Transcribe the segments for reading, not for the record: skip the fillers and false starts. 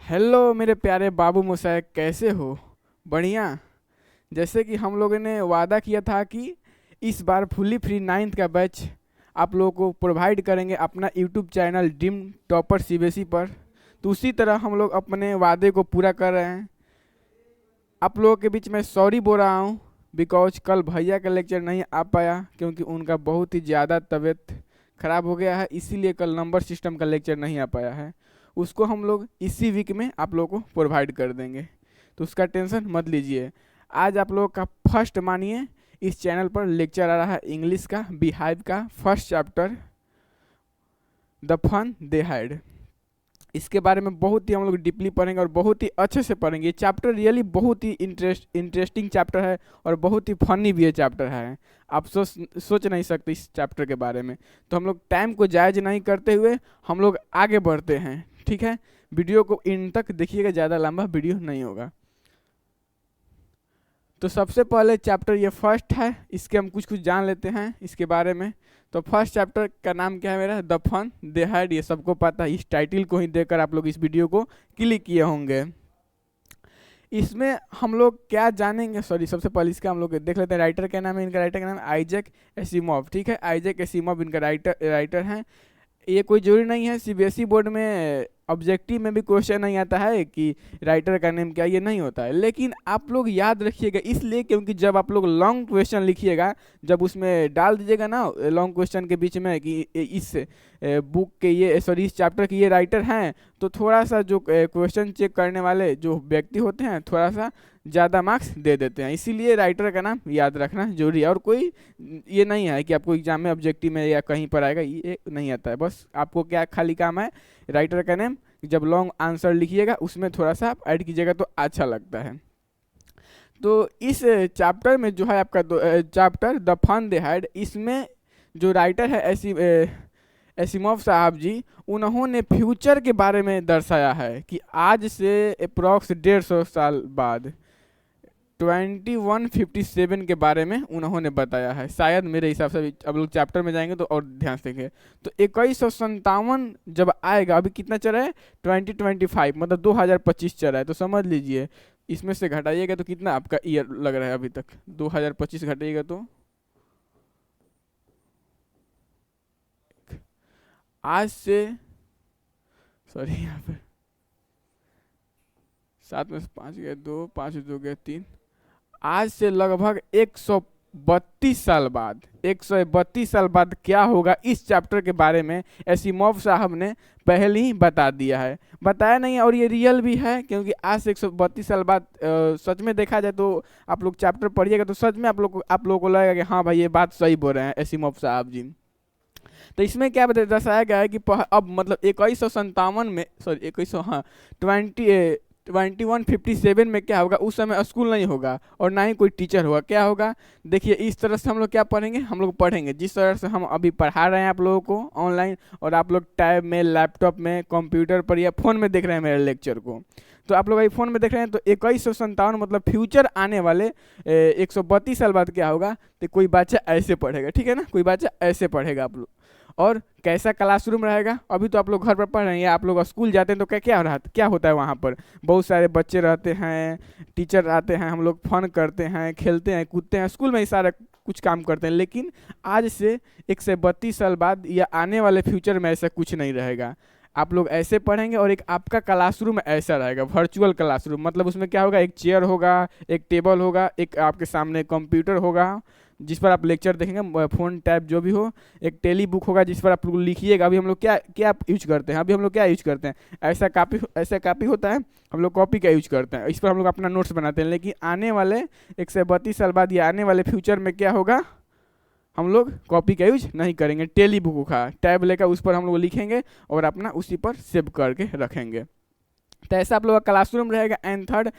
Hello मेरे प्यारे बाबू मोशाय, कैसे हो? बढ़िया। जैसे कि हम लोगों ने वादा किया था कि इस बार फुल्ली फ्री नाइन्थ का बैच आप लोगों को प्रोवाइड करेंगे अपना YouTube channel dream topper CBSE पर। तो उसी तरह हम लोग अपने वादे को पूरा कर रहे हैं। आप लोगों के बीच में सॉरी बोल रहा हूँ बिकॉज कल भैया का लेक्चर नहीं आ पाया क्योंकि उनका बहुत ही ज़्यादा तबीयत खराब हो गया है, इसीलिए कल नंबर सिस्टम का लेक्चर नहीं आ पाया है। उसको हम लोग इसी वीक में आप लोगों को प्रोवाइड कर देंगे, तो उसका टेंशन मत लीजिए। आज आप लोगों का फर्स्ट मानिए इस चैनल पर लेक्चर आ रहा है इंग्लिश का बिहाइव का first chapter the fun they had. इसके बारे में बहुत ही हम लोग डीपली पढ़ेंगे और बहुत ही अच्छे से पढ़ेंगे। ये चैप्टर रियली बहुत ही इंटरेस्टिंग चैप्टर है और बहुत ही फनी भी ये चैप्टर है। आप सोच नहीं सकते इस चैप्टर के बारे में। तो हम लोग टाइम को जायज नहीं करते हुए हम लोग आगे बढ़ते हैं, ठीक है? वीडियो को इन तक देखिएगा, ज़्यादा लंबा वीडियो नहीं होगा। तो सबसे पहले चैप्टर ये फर्स्ट है, इसके हम कुछ कुछ जान लेते हैं इसके बारे में। तो फर्स्ट चैप्टर का नाम क्या है मेरा? The fun they had. ये सबको पता है, इस टाइटल को ही देखकर आप लोग इस वीडियो को क्लिक किए होंगे। इसमें हम लोग क्या जानेंगे? सॉरी, सबसे पहले इसका हम लोग देख लेते हैं। राइटर क्या नाम है? इनका राइटर का नाम है आइजैक एसिमोव, ठीक है? आइजैक एसिमोव इनका राइटर हैं। ये कोई जरूरी नहीं है, सीबीएसई बोर्ड में ऑब्जेक्टिव में भी क्वेश्चन नहीं आता है कि राइटर का नेम क्या, ये नहीं होता है। लेकिन आप लोग याद रखिएगा इसलिए क्योंकि जब आप लोग लॉन्ग क्वेश्चन लिखिएगा, जब उसमें डाल दीजिएगा ना लॉन्ग क्वेश्चन के बीच में कि इस बुक के ये सॉरी इस चैप्टर के ये राइटर हैं, तो थोड़ा सा जो क्वेश्चन चेक करने वाले जो व्यक्ति होते हैं थोड़ा सा ज़्यादा मार्क्स दे देते हैं। इसीलिए राइटर का नाम याद रखना जरूरी है। और कोई ये नहीं है कि आपको एग्जाम में ऑब्जेक्टिव में या कहीं पर आएगा, ये नहीं आता है। बस आपको क्या खाली काम है, राइटर का नेम जब लॉन्ग आंसर लिखिएगा उसमें थोड़ा सा आप ऐड कीजिएगा तो अच्छा लगता है। तो इस चैप्टर में जो है आपका chapter the fun they had, इसमें जो राइटर है एसिमोव साहब जी, उन्होंने फ्यूचर के बारे में दर्शाया है कि आज से अप्रॉक्स 150 साल बाद 2157 के बारे में उन्होंने बताया है। शायद मेरे हिसाब से अब लोग चैप्टर में जाएंगे तो और ध्यान से देखें। तो 2157 जब आएगा, अभी कितना चल रहा है? 2025, मतलब 2025 चल रहा है। तो समझ लीजिए इसमें से घटाइएगा तो कितना आपका ईयर लग रहा है अभी तक? 2025 घटाइएगा तो आज से, सॉरी यहाँ पे 7 में से 5 गए 2, 5 2 गए 3, आज से लगभग 132 साल बाद 132 साल बाद क्या होगा इस चैप्टर के बारे में एसिमोव साहब ने पहले ही बता दिया है। बताया नहीं है और ये रियल भी है क्योंकि आज से 132 साल बाद सच में देखा जाए तो आप लोग चैप्टर पढ़िएगा तो सच में आप लोगों को लगेगा कि हाँ भाई ये बात सही बोल रहे हैं एसिमोव साहब जी। तो इसमें क्या दर्शाया गया है कि अब मतलब 2157 में, सॉरी 2100, हाँ 2157 में क्या होगा? उस समय स्कूल नहीं होगा और ना ही कोई टीचर होगा। क्या होगा? देखिए इस तरह से हम लोग क्या पढ़ेंगे, हम लोग पढ़ेंगे जिस तरह से हम अभी पढ़ा रहे हैं आप लोगों को ऑनलाइन, और आप लोग टैब में, लैपटॉप में, कंप्यूटर पर या फ़ोन में देख रहे हैं मेरे लेक्चर को। तो आप लोग अभी फ़ोन में देख रहे हैं तो 2157 मतलब फ्यूचर आने वाले 132 साल बाद क्या होगा? तो कोई बच्चा ऐसे पढ़ेगा, ठीक है ना? कोई बच्चा ऐसे पढ़ेगा आप लोग। और कैसा क्लासरूम रहेगा? अभी तो आप लोग घर पर पढ़ रहे हैं या आप लोग स्कूल जाते हैं तो क्या होता है वहाँ पर? बहुत सारे बच्चे रहते हैं, टीचर आते हैं, हम लोग फन करते हैं, खेलते हैं, कूदते हैं, स्कूल में ही सारा कुछ काम करते हैं। लेकिन आज से 132 साल बाद या आने वाले फ्यूचर में ऐसा कुछ नहीं रहेगा। आप लोग ऐसे पढ़ेंगे और एक आपका क्लासरूम ऐसा रहेगा, वर्चुअल क्लासरूम। मतलब उसमें क्या होगा? एक चेयर होगा, एक टेबल होगा, एक आपके सामने कंप्यूटर होगा जिस पर आप लेक्चर देखेंगे, फ़ोन टैब जो भी हो, एक टेली बुक होगा जिस पर आप लोग लिखिएगा। अभी हम लोग क्या क्या यूज करते हैं? अभी हम लोग क्या यूज करते हैं? ऐसा कापी होता है, हम लोग कॉपी का यूज करते हैं, इस पर हम लोग अपना नोट्स बनाते हैं। लेकिन आने वाले 132 साल बाद या आने वाले फ्यूचर में क्या होगा? हम लोग कॉपी का यूज नहीं करेंगे, टेली बुक का टैब लेकर उस पर हम लोग लिखेंगे और अपना उसी पर सेव करके रखेंगे। तो ऐसा आप लोग का क्लासरूम रहेगा। एंड थर्ड,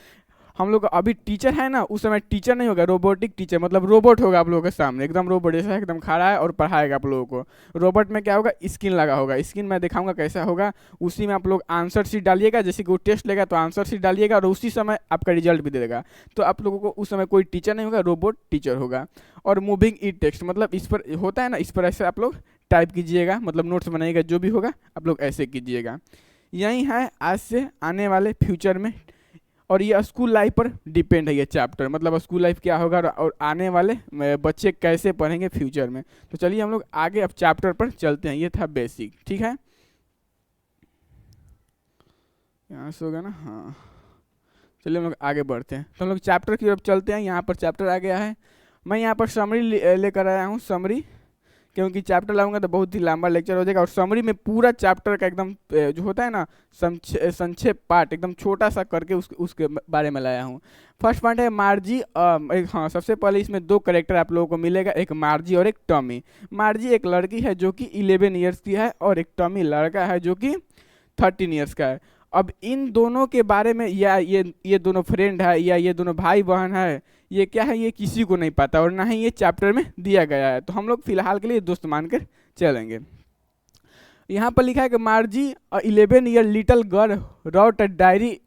हम लोग अभी टीचर है ना, उस समय टीचर नहीं होगा, रोबोटिक टीचर, मतलब रोबोट होगा आप लोगों के सामने, एकदम रोबोट जैसा एकदम खड़ा है और पढ़ाएगा आप लोगों को। रोबोट में क्या होगा? स्क्रीन लगा होगा, स्क्रीन मैं दिखाऊंगा कैसा होगा। उसी में आप लोग आंसर शीट डालिएगा, जैसे कि वो टेस्ट लेगा तो आंसर शीट डालिएगा और उसी समय आपका रिजल्ट भी दे देगा। तो आप लोगों को उस समय कोई टीचर नहीं होगा, रोबोट टीचर होगा। और मूविंग ई टेक्स्ट, मतलब इस पर होता है ना, इस पर ऐसे आप लोग टाइप कीजिएगा, मतलब नोट्स बनाइएगा, जो भी होगा आप लोग ऐसे कीजिएगा। यही है आज से आने वाले फ्यूचर में, और ये स्कूल लाइफ पर डिपेंड है ये चैप्टर, मतलब स्कूल लाइफ क्या होगा और आने वाले बच्चे कैसे पढ़ेंगे फ्यूचर में। तो चलिए हम लोग आगे अब चैप्टर पर चलते हैं। ये था बेसिक, ठीक है, यहाँ से होगा ना, हाँ। चलिए हम लोग आगे बढ़ते हैं, तो हम लोग चैप्टर की तरफ चलते हैं। यहाँ पर चैप्टर आ गया है, मैं यहाँ पर समरी लेकर आया हूँ, समरी, क्योंकि चैप्टर लाऊंगा तो बहुत ही लंबा लेक्चर हो जाएगा, और समरी में पूरा चैप्टर का एकदम जो होता है ना संक्षेप पार्ट एकदम छोटा सा करके उसके बारे में लाया हूँ। फर्स्ट पॉइंट है मार्जी। हाँ, सबसे पहले इसमें दो करेक्टर आप लोगों को मिलेगा, एक मार्जी और एक टॉमी। मार्जी एक लड़की है जो कि 11 ईयर्स की है, और एक टॉमी लड़का है जो कि 13 ईयर्स का है। अब इन दोनों के बारे में, या ये दोनों फ्रेंड है या ये दोनों भाई बहन है, ये क्या है ये किसी को नहीं पता, और ना ही ये चैप्टर में दिया गया है, तो हम लोग फिलहाल के लिए दोस्त मानकर चलेंगे। यहाँ पर लिखा है कि Margie 11 year little girl wrote a diary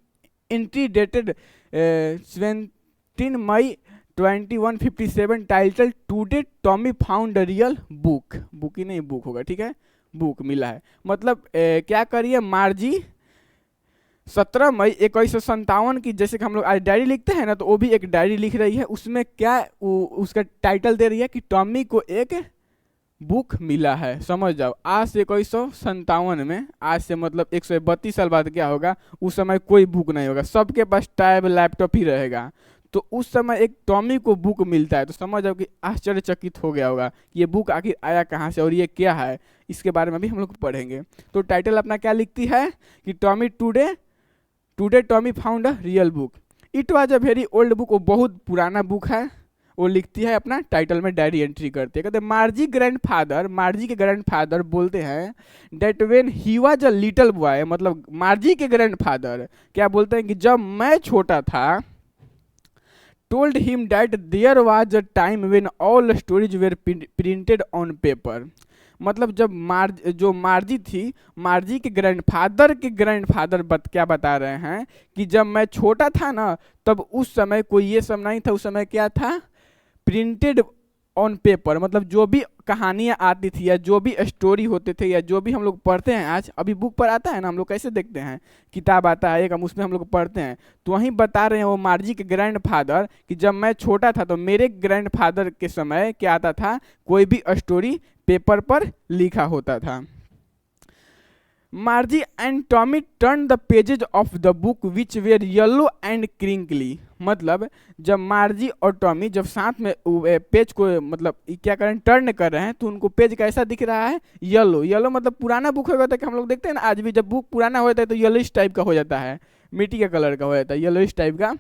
entry dated 17 May 2157 title today Tommy found a real book. Book ही नहीं, बुक होगा, ठीक है, बुक मिला है। मतलब क्या करिए, मार्जी 17 मई 1957 की, जैसे कि हम लोग आज डायरी लिखते हैं ना, तो वो भी एक डायरी लिख रही है। उसमें क्या उसका टाइटल दे रही है कि टॉमी को एक बुक मिला है। समझ जाओ, आज से 1957 में, आज से मतलब 132 साल बाद क्या होगा, उस समय कोई बुक नहीं होगा, सबके पास टैब लैपटॉप ही रहेगा। तो उस समय एक टॉमी को बुक मिलता है, तो समझ जाओ कि आश्चर्यचकित हो गया होगा ये बुक आखिर आया कहाँ से और ये क्या है, इसके बारे में भी हम लोग पढ़ेंगे। तो टाइटल अपना क्या लिखती है कि Tommy today Tommy found a real book. It was a very old book, वो बहुत पुराना बुक है। वो लिखती है अपना टाइटल में, डायरी एंट्री करते हैं। कहते हैं मार्जी के ग्रैंडफादर बोलते हैं that when he was a little boy, मतलब मार्जी के ग्रैंडफादर क्या बोलते हैं कि जब मैं छोटा था, told him that there was a time when all stories were printed on paper. मतलब जब मार्जी थी, मार्जी के ग्रैंडफादर क्या बता रहे हैं कि जब मैं छोटा था ना, तब उस समय कोई ये सब नहीं था। उस समय क्या था, प्रिंटेड ऑन पेपर, मतलब जो भी कहानियाँ आती थी या जो भी स्टोरी होते थे या जो भी हम लोग पढ़ते हैं, आज अभी बुक पर आता है ना, हम लोग कैसे देखते हैं, किताब आता है एक, हम उसमें हम लोग पढ़ते हैं, तो वहीं बता रहे हैं वो मार्जी के ग्रैंडफादर कि जब मैं छोटा था तो मेरे ग्रैंडफादर के समय क्या आता था, कोई भी स्टोरी पेपर पर लिखा होता था। मार्जी and Tommy turn the pages of the book which where yellow and crinkly. मतलब जब मार्जी और टॉमी जब साथ में पेज को मतलब क्या करें, टर्न कर रहे हैं, तो उनको पेज कैसा दिख रहा है, येलो मतलब पुराना बुक होगा, तो हम लोग देखते हैं ना आज भी, जब बुक पुराना होता है तो येलोइश टाइप का हो जाता है, मिट्टी का कलर का हो जाता है, येलोइश टाइप का।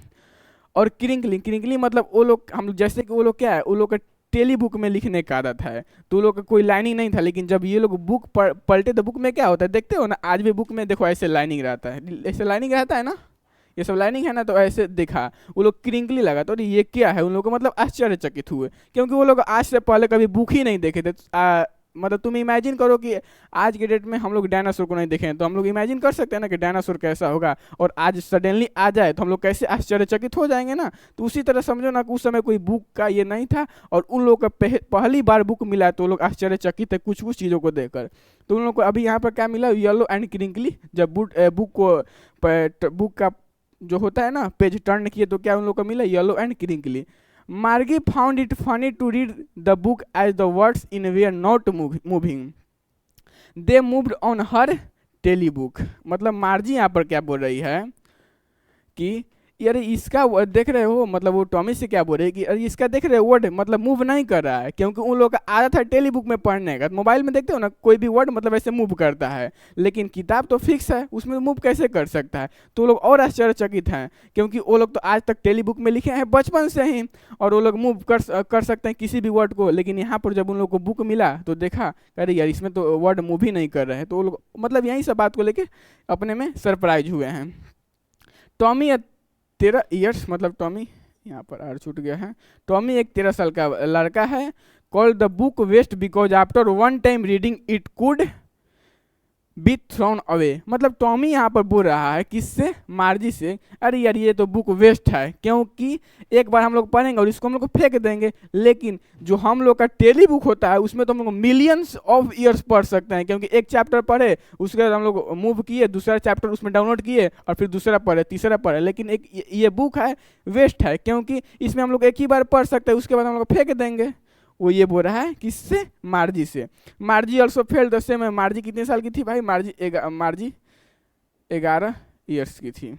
और क्रिंकली मतलब वो लोग, हम लोग जैसे कि वो लोग क्या है, वो लोग का टेली बुक में लिखने का आदत है, तो लोग का कोई लाइनिंग नहीं था, लेकिन जब ये लोग बुक पलटे तो बुक में क्या होता है, देखते हो ना, आज भी बुक में देखो ऐसे लाइनिंग रहता है, ऐसे लाइनिंग रहता है ना, ये सब लाइनिंग है ना, तो ऐसे दिखा, वो लोग क्रिंकली लगा, तो ये क्या है, उन लोगों को मतलब आश्चर्यचकित हुए, क्योंकि वो लोग आज से पहले कभी बुक ही नहीं देखे थे। मतलब तुम इमेजिन करो कि आज के डेट में हम लोग डायनासोर को नहीं देखे हैं, तो हम लोग इमेजिन कर सकते हैं ना कि डायनासोर कैसा होगा, और आज सडनली आ जाए तो हम लोग कैसे आश्चर्यचकित हो जाएंगे ना। तो उसी तरह समझो ना कि उस समय कोई बुक का ये नहीं था, और उन लोग का पहली बार बुक मिला, तो वो लोग आश्चर्यचकित है कुछ कुछ चीज़ों को देखकर। तो उन लोग को अभी यहाँ पर क्या मिला, येलो एंड क्रिंकली। जब बुक का जो होता है ना पेज टर्न किए, तो क्या उन लोग को मिला, yellow and crinkly. Margie found it funny to read the book as the words in were not moving. They moved on her daily book. मतलब मार्जी यहाँ पर क्या बोल रही है कि यार इसका देख रहे हो, मतलब वो टॉमी से क्या बोल रहे हैं कि अरे इसका देख रहे हो वर्ड मतलब मूव नहीं कर रहा है, क्योंकि उन लोगों का आदत है टेली बुक में पढ़ने का। मोबाइल में देखते हो ना, कोई भी वर्ड मतलब ऐसे मूव करता है, लेकिन किताब तो फिक्स है, उसमें मूव कैसे कर सकता है। तो वो लोग और आश्चर्यचकित हैं, क्योंकि वो लोग तो आज तक टेली बुक में लिखे हैं बचपन से ही, और वो लोग मूव कर सकते हैं किसी भी वर्ड को। लेकिन यहाँ पर जब उन लोग को बुक मिला तो देखा, अरे यार इसमें तो वर्ड मूव ही नहीं कर रहे हैं, तो वो लोग मतलब यही सब बात को लेके अपने में सरप्राइज हुए हैं। टॉमी 13 ईयर्स, मतलब टॉमी यहाँ पर आर छूट गया है, टॉमी एक 13 साल का लड़का है। Called the book waste because after one time reading it could be thrown away, मतलब टॉमी यहाँ पर बोल रहा है किससे, मार्जी से, अरे यार ये तो बुक वेस्ट है, क्योंकि एक बार हम लोग पढ़ेंगे और इसको हम लोग को फेंक देंगे, लेकिन जो हम लोग का टेली बुक होता है उसमें तो हम लोग मिलियंस ऑफ ईयर्स पढ़ सकते हैं, क्योंकि एक चैप्टर पढ़े उसके बाद हम लोग मूव किए, दूसरा चैप्टर उसमें डाउनलोड किए और फिर दूसरा पढ़े, तीसरा पढ़े, लेकिन एक ये बुक है वेस्ट है, क्योंकि इसमें हम लोग एक ही बार पढ़ सकते हैं, उसके बाद हम लोग फेंक देंगे। वो ये बोल रहा है किससे, मार्जी से। मार्जी ऑल्सो फेल द सेम, मार्जी कितने साल की थी भाई, मार्जी 11 ईयर्स की थी।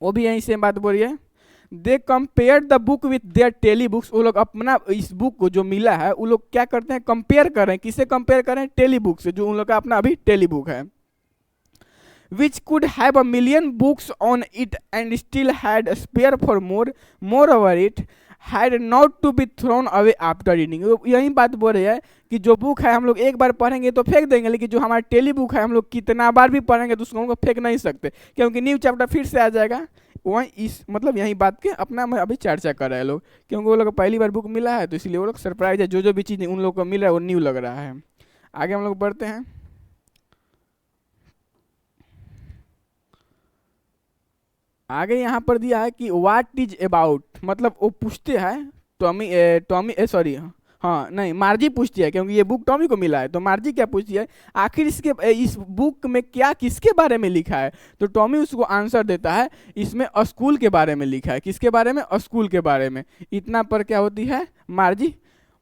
वो भी यही सेम बात बोल रही है। They compare the book with their telebooks, वो लोग अपना इस बुक को जो मिला है वो लोग क्या करते हैं, कंपेयर कर रहे हैं, किससे कंपेयर कर रहे हैं, टेली बुक से, जो उन लोग का अपना अभी टेली बुक है। Which could have a million books on it and still had a spare for more. Moreover, it had not to be thrown away after reading. यही बात बोल रही है कि जो बुक है हम लोग एक बार पढ़ेंगे तो फेंक देंगे, लेकिन जो हमारा टेली बुक है हम लोग कितना बार भी पढ़ेंगे तो उसको हम लोग फेंक नहीं सकते, क्योंकि न्यू चैप्टर फिर से आ जाएगा। वही इस मतलब यही बात के अपना में अभी चर्चा कर रहे हैं लोग, क्योंकि वो लोग को पहली बार बुक मिला है तो इसलिए वो लोग सरप्राइज है, जो भी चीज़ उन लोग को मिल रहा है वो न्यू लग रहा है। आगे हम लोग बढ़ते हैं। आगे यहाँ पर दिया है कि व्हाट इज अबाउट, मतलब वो पूछते हैं टॉमी सॉरी, हाँ नहीं मार्जी पूछती है, क्योंकि ये बुक टॉमी को मिला है, तो मार्जी क्या पूछती है, आखिर इस बुक में क्या किसके बारे में लिखा है, तो टॉमी उसको आंसर देता है इसमें स्कूल के बारे में लिखा है, किसके बारे में, स्कूल के बारे में। इतना पर क्या होती है मार्जी,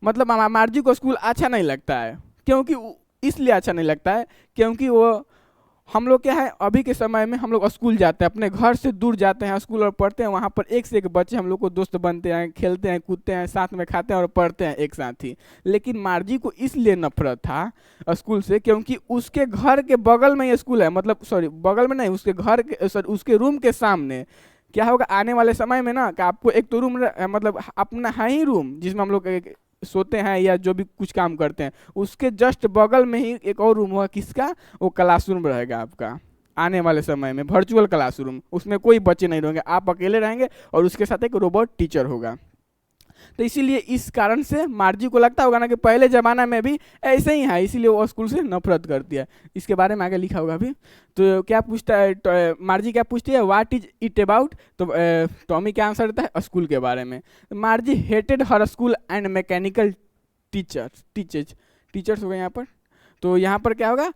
मतलब मार्जी को स्कूल अच्छा नहीं लगता है, क्योंकि इसलिए अच्छा नहीं लगता है क्योंकि वो हम लोग क्या है अभी के समय में हम लोग स्कूल जाते हैं, अपने घर से दूर जाते हैं स्कूल और पढ़ते हैं, वहाँ पर एक से एक बच्चे हम लोग को दोस्त बनते हैं, खेलते हैं कूदते हैं साथ में, खाते हैं और पढ़ते हैं एक साथ ही। लेकिन मार्जी को इसलिए नफरत था स्कूल से क्योंकि उसके घर के बगल में ये स्कूल है, मतलब सॉरी बगल में नहीं, उसके घर के सॉरी उसके रूम के सामने क्या होगा आने वाले समय में ना कि आपको एक तो रूम मतलब अपना है ही रूम जिसमें हम लोग सोते हैं या जो भी कुछ काम करते हैं, उसके जस्ट बगल में ही एक और रूम होगा, किसका, वो क्लासरूम रहेगा आपका आने वाले समय में, वर्चुअल क्लासरूम, उसमें कोई बच्चे नहीं रहेंगे, आप अकेले रहेंगे और उसके साथ एक रोबोट टीचर होगा। तो इसीलिए इस कारण से मार्जी को लगता होगा ना कि पहले ज़माना में भी ऐसे ही है, इसीलिए वो स्कूल से नफरत करती है। इसके बारे में आगे लिखा होगा अभी। तो क्या पूछता है मार्जी, क्या पूछती है, व्हाट इज इट अबाउट, तो टॉमी क्या आंसर देता है, स्कूल के बारे में। मार्जी hated her school and mechanical teachers हो गए यहाँ पर। तो यहाँ पर क्या होगा,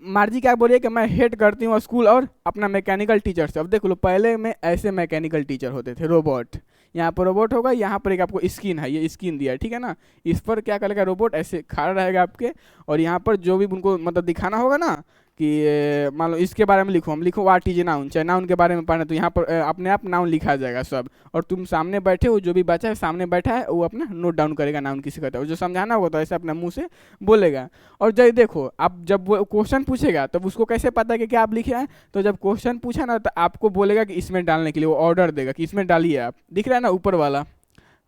मार्जी क्या बोलिए कि मैं हेट करती हूँ स्कूल और अपना मैकेनिकल टीचर से। अब देख लो पहले में ऐसे मैकेनिकल टीचर होते थे, रोबोट, यहाँ पर रोबोट होगा, यहाँ पर एक आपको स्किन है, ये स्किन दिया है ठीक है ना, इस पर क्या करेगा रोबोट ऐसे खड़ा रहेगा आपके, और यहाँ पर जो भी उनको मतलब दिखाना होगा ना कि मान लो इसके बारे में लिखो, हम लिखो व्हाट इज नाउन, चाहे नाउन के बारे में पढ़ना, तो यहाँ पर अपने आप नाउन लिखा जाएगा सब, और तुम सामने बैठे हो, जो भी बच्चा है सामने बैठा है वो अपना नोट डाउन करेगा नाउन किसी कहता है, और जो समझाना होगा तो ऐसे अपना मुंह से बोलेगा। और जब देखो आप जब वो क्वेश्चन पूछेगा तब उसको कैसे पता है कि क्या आप लिखे हैं, तो जब क्वेश्चन पूछा ना तो आपको बोलेगा कि इसमें डालने के लिए, वो ऑर्डर देगा कि इसमें डालिए आप, दिख रहा है ना ऊपर वाला,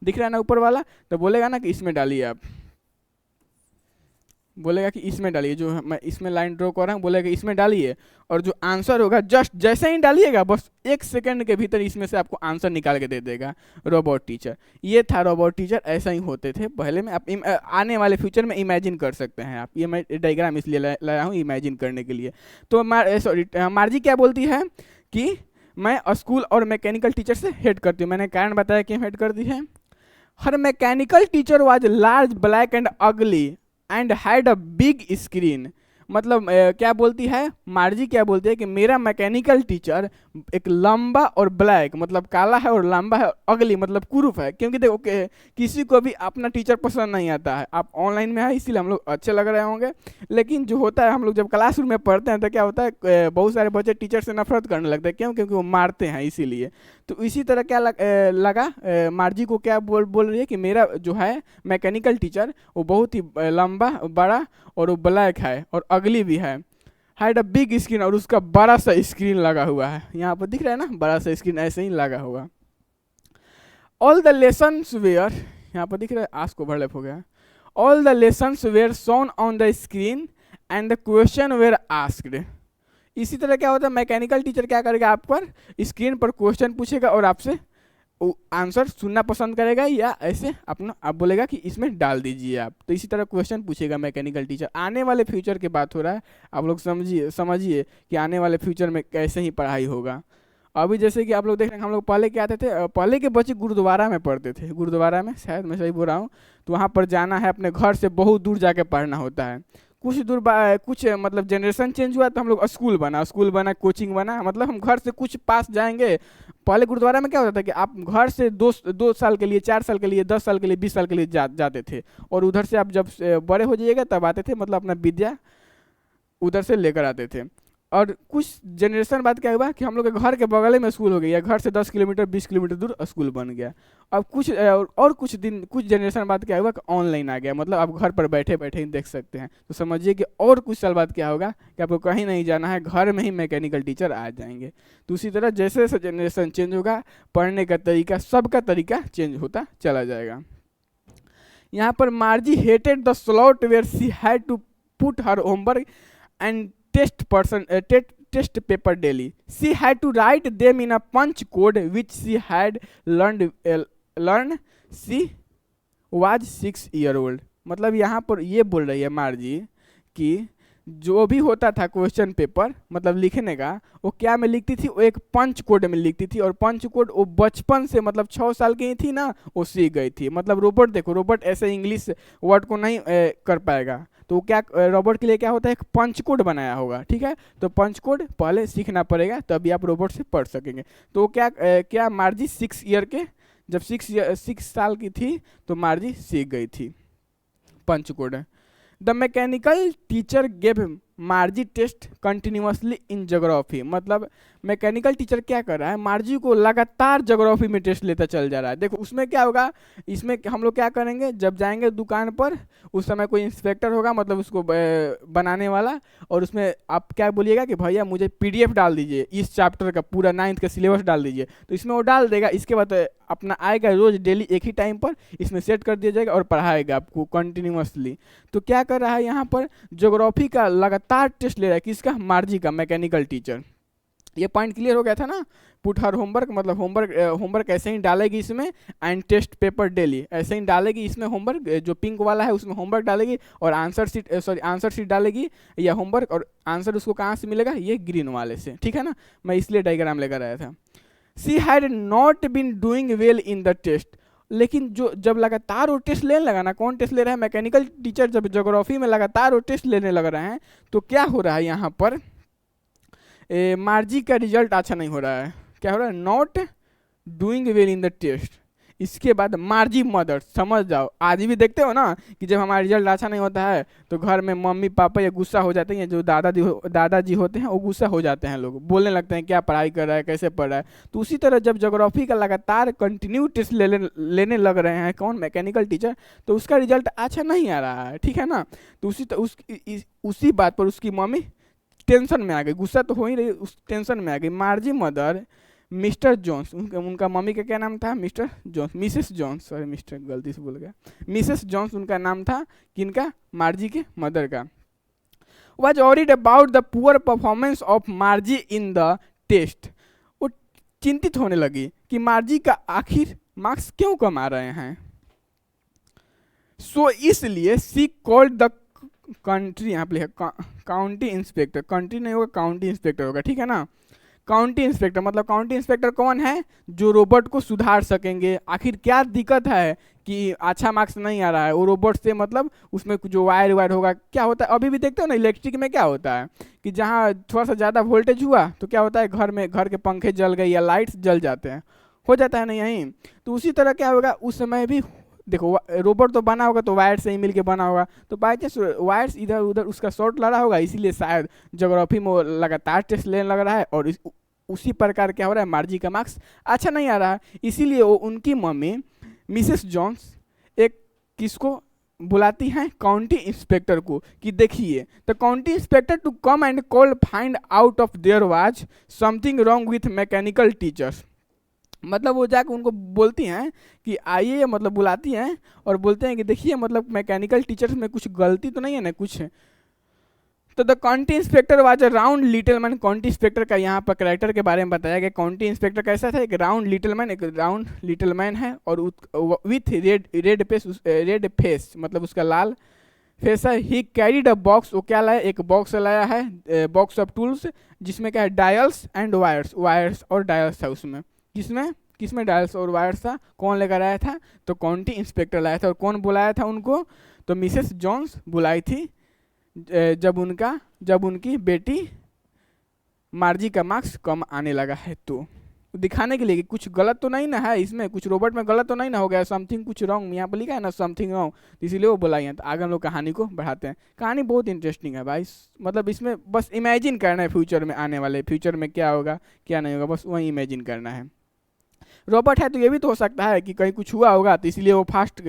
दिख रहा है ना ऊपर वाला, तो बोलेगा ना कि इसमें डालिए आप, बोलेगा कि इसमें डालिए, जो मैं इसमें लाइन ड्रॉ कर रहा हूँ बोलेगा इसमें डालिए, और जो आंसर होगा जस्ट जैसे ही डालिएगा बस 1 सेकंड के भीतर इसमें से आपको आंसर निकाल के दे देगा रोबोट टीचर। ये था रोबोट टीचर, ऐसा ही होते थे पहले में, आप आने वाले फ्यूचर में इमेजिन कर सकते हैं आप, ये मैं डायग्राम इसलिए लाया हूँ इमेजिन करने के लिए। तो मार्जी क्या बोलती है कि मैं स्कूल और मैकेनिकल टीचर से हेट करती हूँ, मैंने कारण बताया क्यों हेट करती है। Her mechanical teacher was large black and ugly and had a big screen, मतलब क्या बोलती है मार्जी, क्या बोलती है कि मेरा मैकेनिकल टीचर एक लंबा और ब्लैक, मतलब काला है और लंबा है, अगली मतलब कुरूप है, क्योंकि देखो किसी को भी अपना टीचर पसंद नहीं आता है, आप ऑनलाइन में है इसीलिए हम लोग अच्छे लग रहे होंगे, लेकिन जो होता है हम लोग जब क्लासरूम में पढ़ते हैं तो क्या होता है बहुत सारे बच्चे टीचर से नफरत करने लगते हैं, क्यों, क्योंकि वो मारते हैं इसीलिए। तो इसी तरह क्या लगा मार्जी को, क्या बोल रही है कि मेरा जो है मैकेनिकल टीचर वो बहुत ही लंबा बड़ा और वो ब्लैक है और अगली भी है, हैड अ बिग स्क्रीन, और उसका बड़ा सा स्क्रीन लगा हुआ है, यहाँ पर दिख रहा है ना बड़ा सा स्क्रीन ऐसे ही लगा हुआ। ऑल द लेसन्स वेयर, यहाँ पर दिख रहा है आस को ओवरलैप हो गया, all the lessons were shown on the screen and the question were asked. इसी तरह क्या होता है मैकेनिकल टीचर क्या करेगा, आप पर स्क्रीन पर क्वेश्चन पूछेगा और आपसे आंसर सुनना पसंद करेगा या ऐसे अपना आप बोलेगा कि इसमें डाल दीजिए आप। तो इसी तरह क्वेश्चन पूछेगा मैकेनिकल टीचर। आने वाले फ्यूचर की बात हो रहा है, आप लोग समझिए कि आने वाले फ्यूचर में कैसे ही पढ़ाई होगा। अभी जैसे कि आप लोग देख रहे हैं, हम लोग पहले क्या आते थे, पहले के बच्चे गुरुद्वारा में पढ़ते थे, गुरुद्वारा में, शायद मैं सही बोल रहा हूँ, तो वहाँ पर जाना है, अपने घर से बहुत दूर जाके पढ़ना होता है। कुछ दूर कुछ मतलब जनरेशन चेंज हुआ तो हम लोग स्कूल बना, कोचिंग बना, मतलब हम घर से कुछ पास जाएंगे। पहले गुरुद्वारा में क्या होता था कि आप घर से 2 साल के लिए, 4 साल के लिए, 10 साल के लिए, 20 साल के लिए जाते थे, और उधर से आप जब बड़े हो जाइएगा तब आते थे, मतलब अपना विद्या उधर से लेकर आते थे। और कुछ जनरेशन बाद क्या हुआ कि हम लोग के घर के बगल में स्कूल हो गया, घर से 10 किलोमीटर 20 किलोमीटर दूर स्कूल बन गया। अब कुछ जनरेशन बाद क्या हुआ कि ऑनलाइन आ गया, मतलब आप घर पर बैठे बैठे ही देख सकते हैं। तो समझिए कि और कुछ साल बाद क्या होगा कि आपको कहीं नहीं जाना है, घर में ही मैकेनिकल टीचर आ जाएंगे। तो उसी तरह जैसे जैसे जनरेशन चेंज होगा, पढ़ने का तरीका, सबका तरीका चेंज होता चला जाएगा। यहाँ पर Margie hated the slot where she had to put her homework and test paper daily. She had to write them in a punch code which she had learned. She was 6 year old. मतलब यहाँ पर ये बोल रही है मार्जी कि जो भी होता था क्वेश्चन पेपर, मतलब लिखने का, वो क्या में लिखती थी, वो एक पंच कोड में लिखती थी। और पंच कोड वो बचपन से, मतलब 6 साल की थी ना, वो सीख गई थी। मतलब रोबोट, देखो रोबोट ऐसे इंग्लिश वर्ड को नहीं कर पाएगा, तो क्या रोबोट के लिए क्या होता है, एक पंच कोड बनाया होगा, ठीक है। तो पंच कोड पहले सीखना पड़ेगा, तभी आप रोबोट से पढ़ सकेंगे। तो क्या मार्जी 6 ईयर के, जब 6 साल की थी तो मार्जी सीख गई थी punch code. The mechanical teacher gave Margie test continuously in geography. मतलब मैकेनिकल टीचर क्या कर रहा है, मार्जी को लगातार ज्योग्राफी में टेस्ट लेता चल जा रहा है। देखो उसमें क्या होगा, इसमें हम लोग क्या करेंगे, जब जाएंगे दुकान पर, उस समय कोई इंस्पेक्टर होगा, मतलब उसको बनाने वाला, और उसमें आप क्या बोलिएगा कि भैया मुझे PDF डाल दीजिए, इस चैप्टर का पूरा 9th का सिलेबस डाल दीजिए, तो इसमें वो डाल देगा। इसके बाद अपना आएगा रोज डेली एक ही टाइम पर, इसमें सेट कर दिया जाएगा और पढ़ाएगा आपको कंटिन्यूसली। तो क्या कर रहा है यहाँ पर, ज्योग्राफी का लगातार टेस्ट ले रहा है, किसका, मार्जी का, मैकेनिकल टीचर। ये पॉइंट क्लियर हो गया था ना। पुट हर होमवर्क, मतलब होमवर्क ऐसे ही डालेगी इसमें, एंड टेस्ट पेपर डेली ऐसे ही डालेगी इसमें होमवर्क, जो पिंक वाला है उसमें होमवर्क डालेगी, और आंसर शीट डालेगी या होमवर्क, और आंसर उसको कहाँ से मिलेगा, ये ग्रीन वाले से, ठीक है ना। मैं इसलिए डायग्राम लेकर आया था। She had not been doing well in the test. लेकिन जो जब लगातार वो टेस्ट लेने लगा ना, कौन टेस्ट ले रहा है, मैकेनिकल टीचर, जब ज्योग्राफी में लगातार वो टेस्ट लेने लग रहे हैं, तो क्या हो रहा है यहाँ पर, मार्जी का रिजल्ट अच्छा नहीं हो रहा है। क्या हो रहा है, not doing well in the test. इसके बाद मार्जी मदर, समझ जाओ, आज भी देखते हो ना कि जब हमारा रिजल्ट अच्छा नहीं होता है तो घर में मम्मी पापा या गुस्सा हो जाते हैं, जो दादाजी होते हैं वो गुस्सा हो जाते हैं, लोग बोलने लगते हैं क्या पढ़ाई कर रहा है, कैसे पढ़ रहा है। तो उसी तरह जब ज्योग्राफी का लगातार कंटिन्यू टेस्ट लेने लग रहे हैं कौन, मैकेनिकल टीचर, तो उसका रिजल्ट अच्छा नहीं आ रहा है, ठीक है ना। तो उसी बात पर उसकी मम्मी टेंशन में आ गई, गुस्सा तो हो ही रही, उस टेंशन में आ गई। मार्जी मदर मिस्टर जॉन्स, उनका मम्मी का क्या नाम था, mister Jones, Mrs Jones, sorry mister गलती से बोल गया, मिसेस जॉन्स उनका नाम था, किनका, मार्जी के मदर का। Was worried about the poor performance of Margie in the test. वो चिंतित होने लगी कि मार्जी का आखिर मार्क्स क्यों कम आ रहे हैं। सो इसलिए सी कॉल्ड द कंट्री, यहाँ पे लिखा काउंटी इंस्पेक्टर, कंट्री नहीं होगा काउंटी इंस्पेक्टर होगा, ठीक है ना। काउंटी इंस्पेक्टर, मतलब काउंटी इंस्पेक्टर कौन है, जो रोबोट को सुधार सकेंगे। आखिर क्या दिक्कत है कि अच्छा मार्क्स नहीं आ रहा है, वो रोबोट से, मतलब उसमें जो वायर होगा, क्या होता है, अभी भी देखते हो ना इलेक्ट्रिक में क्या होता है कि जहाँ थोड़ा सा ज़्यादा वोल्टेज हुआ तो क्या होता है, घर के पंखे जल गए या लाइट्स जल जाते हैं, हो जाता है ना यहीं। तो उसी तरह क्या होगा, उस समय भी देखो रोबोट तो बना होगा तो वायर से ही मिलके बना होगा, तो बाई चांस वायर्स इधर उधर उसका शॉर्ट लड़ा होगा, इसीलिए शायद ज्योग्राफी में वो लगातार टेस्ट लेने लग रहा है, और उसी प्रकार क्या हो रहा है, मार्जी का मार्क्स अच्छा नहीं आ रहा है। इसीलिए वो उनकी मम्मी मिसेस जॉन्स एक किसको बुलाती हैं, काउंटी इंस्पेक्टर को, कि देखिए the county inspector to come and call find out of there was something wrong with mechanical teachers. मतलब वो जाकर उनको बोलती हैं कि आइए, मतलब बुलाती हैं और बोलते हैं कि देखिए मतलब मैकेनिकल टीचर्स में कुछ गलती तो नहीं है ना कुछ। तो the county inspector was a round little man. County inspector का यहाँ पर कैरेक्टर के बारे में बताया गया। काउंटी इंस्पेक्टर कैसा था, एक राउंड लिटिल मैन, एक राउंड लिटिल मैन है और विथ रेड फेस, मतलब उसका लाल फेस है। ही कैरीड अ बॉक्स, वो क्या लाया, एक बॉक्स लाया है, बॉक्स ऑफ टूल्स, जिसमें क्या है डायल्स एंड वायर्स, वायर्स और डायल्स था उसमें। किसमें किसमें डायल्स और वायर्स था, कौन लेकर आया था, तो काउंटी इंस्पेक्टर लाया था। और कौन बुलाया था उनको, तो मिसेस जॉन्स बुलाई थी जब उनकी बेटी मार्जी का मार्क्स कम आने लगा है। तो दिखाने के लिए कि कुछ गलत तो नहीं ना है इसमें, कुछ रोबोट में गलत तो नहीं ना हो गया, समथिंग कुछ रॉन्ग यहाँ पर लिखा है ना, समथिंग रॉन्ग, इसीलिए वो बुलाई है। तो आगे हम लोग कहानी को बढ़ाते हैं। कहानी बहुत इंटरेस्टिंग है भाई, मतलब इसमें बस इमेजिन करना है फ्यूचर में आने वाले, फ्यूचर में क्या होगा क्या नहीं होगा, बस वही इमेजिन करना है। रोबोट है तो ये भी तो हो सकता है कि कहीं कुछ हुआ होगा तो इसलिए वो फास्ट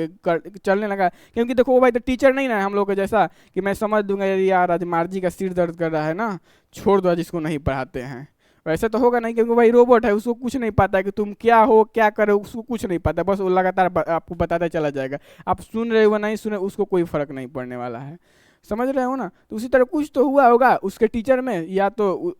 चलने लगा, क्योंकि देखो वो भाई तो टीचर नहीं ना है हम लोग को जैसा कि मैं समझ दूंगा यार आज मार्जी का सिर दर्द कर रहा है ना, छोड़ दो आज इसको नहीं पढ़ाते हैं। वैसे तो होगा नहीं, क्योंकि भाई रोबोट है, उसको कुछ नहीं पता है कि तुम क्या हो क्या करो, उसको कुछ नहीं पता, बस वो लगातार आपको बताता चला जाएगा। आप सुन रहे हो नहीं सुन रहे उसको कोई फर्क नहीं पड़ने वाला है, समझ रहे हो ना। तो उसी तरह कुछ तो हुआ होगा उसके टीचर में, या तो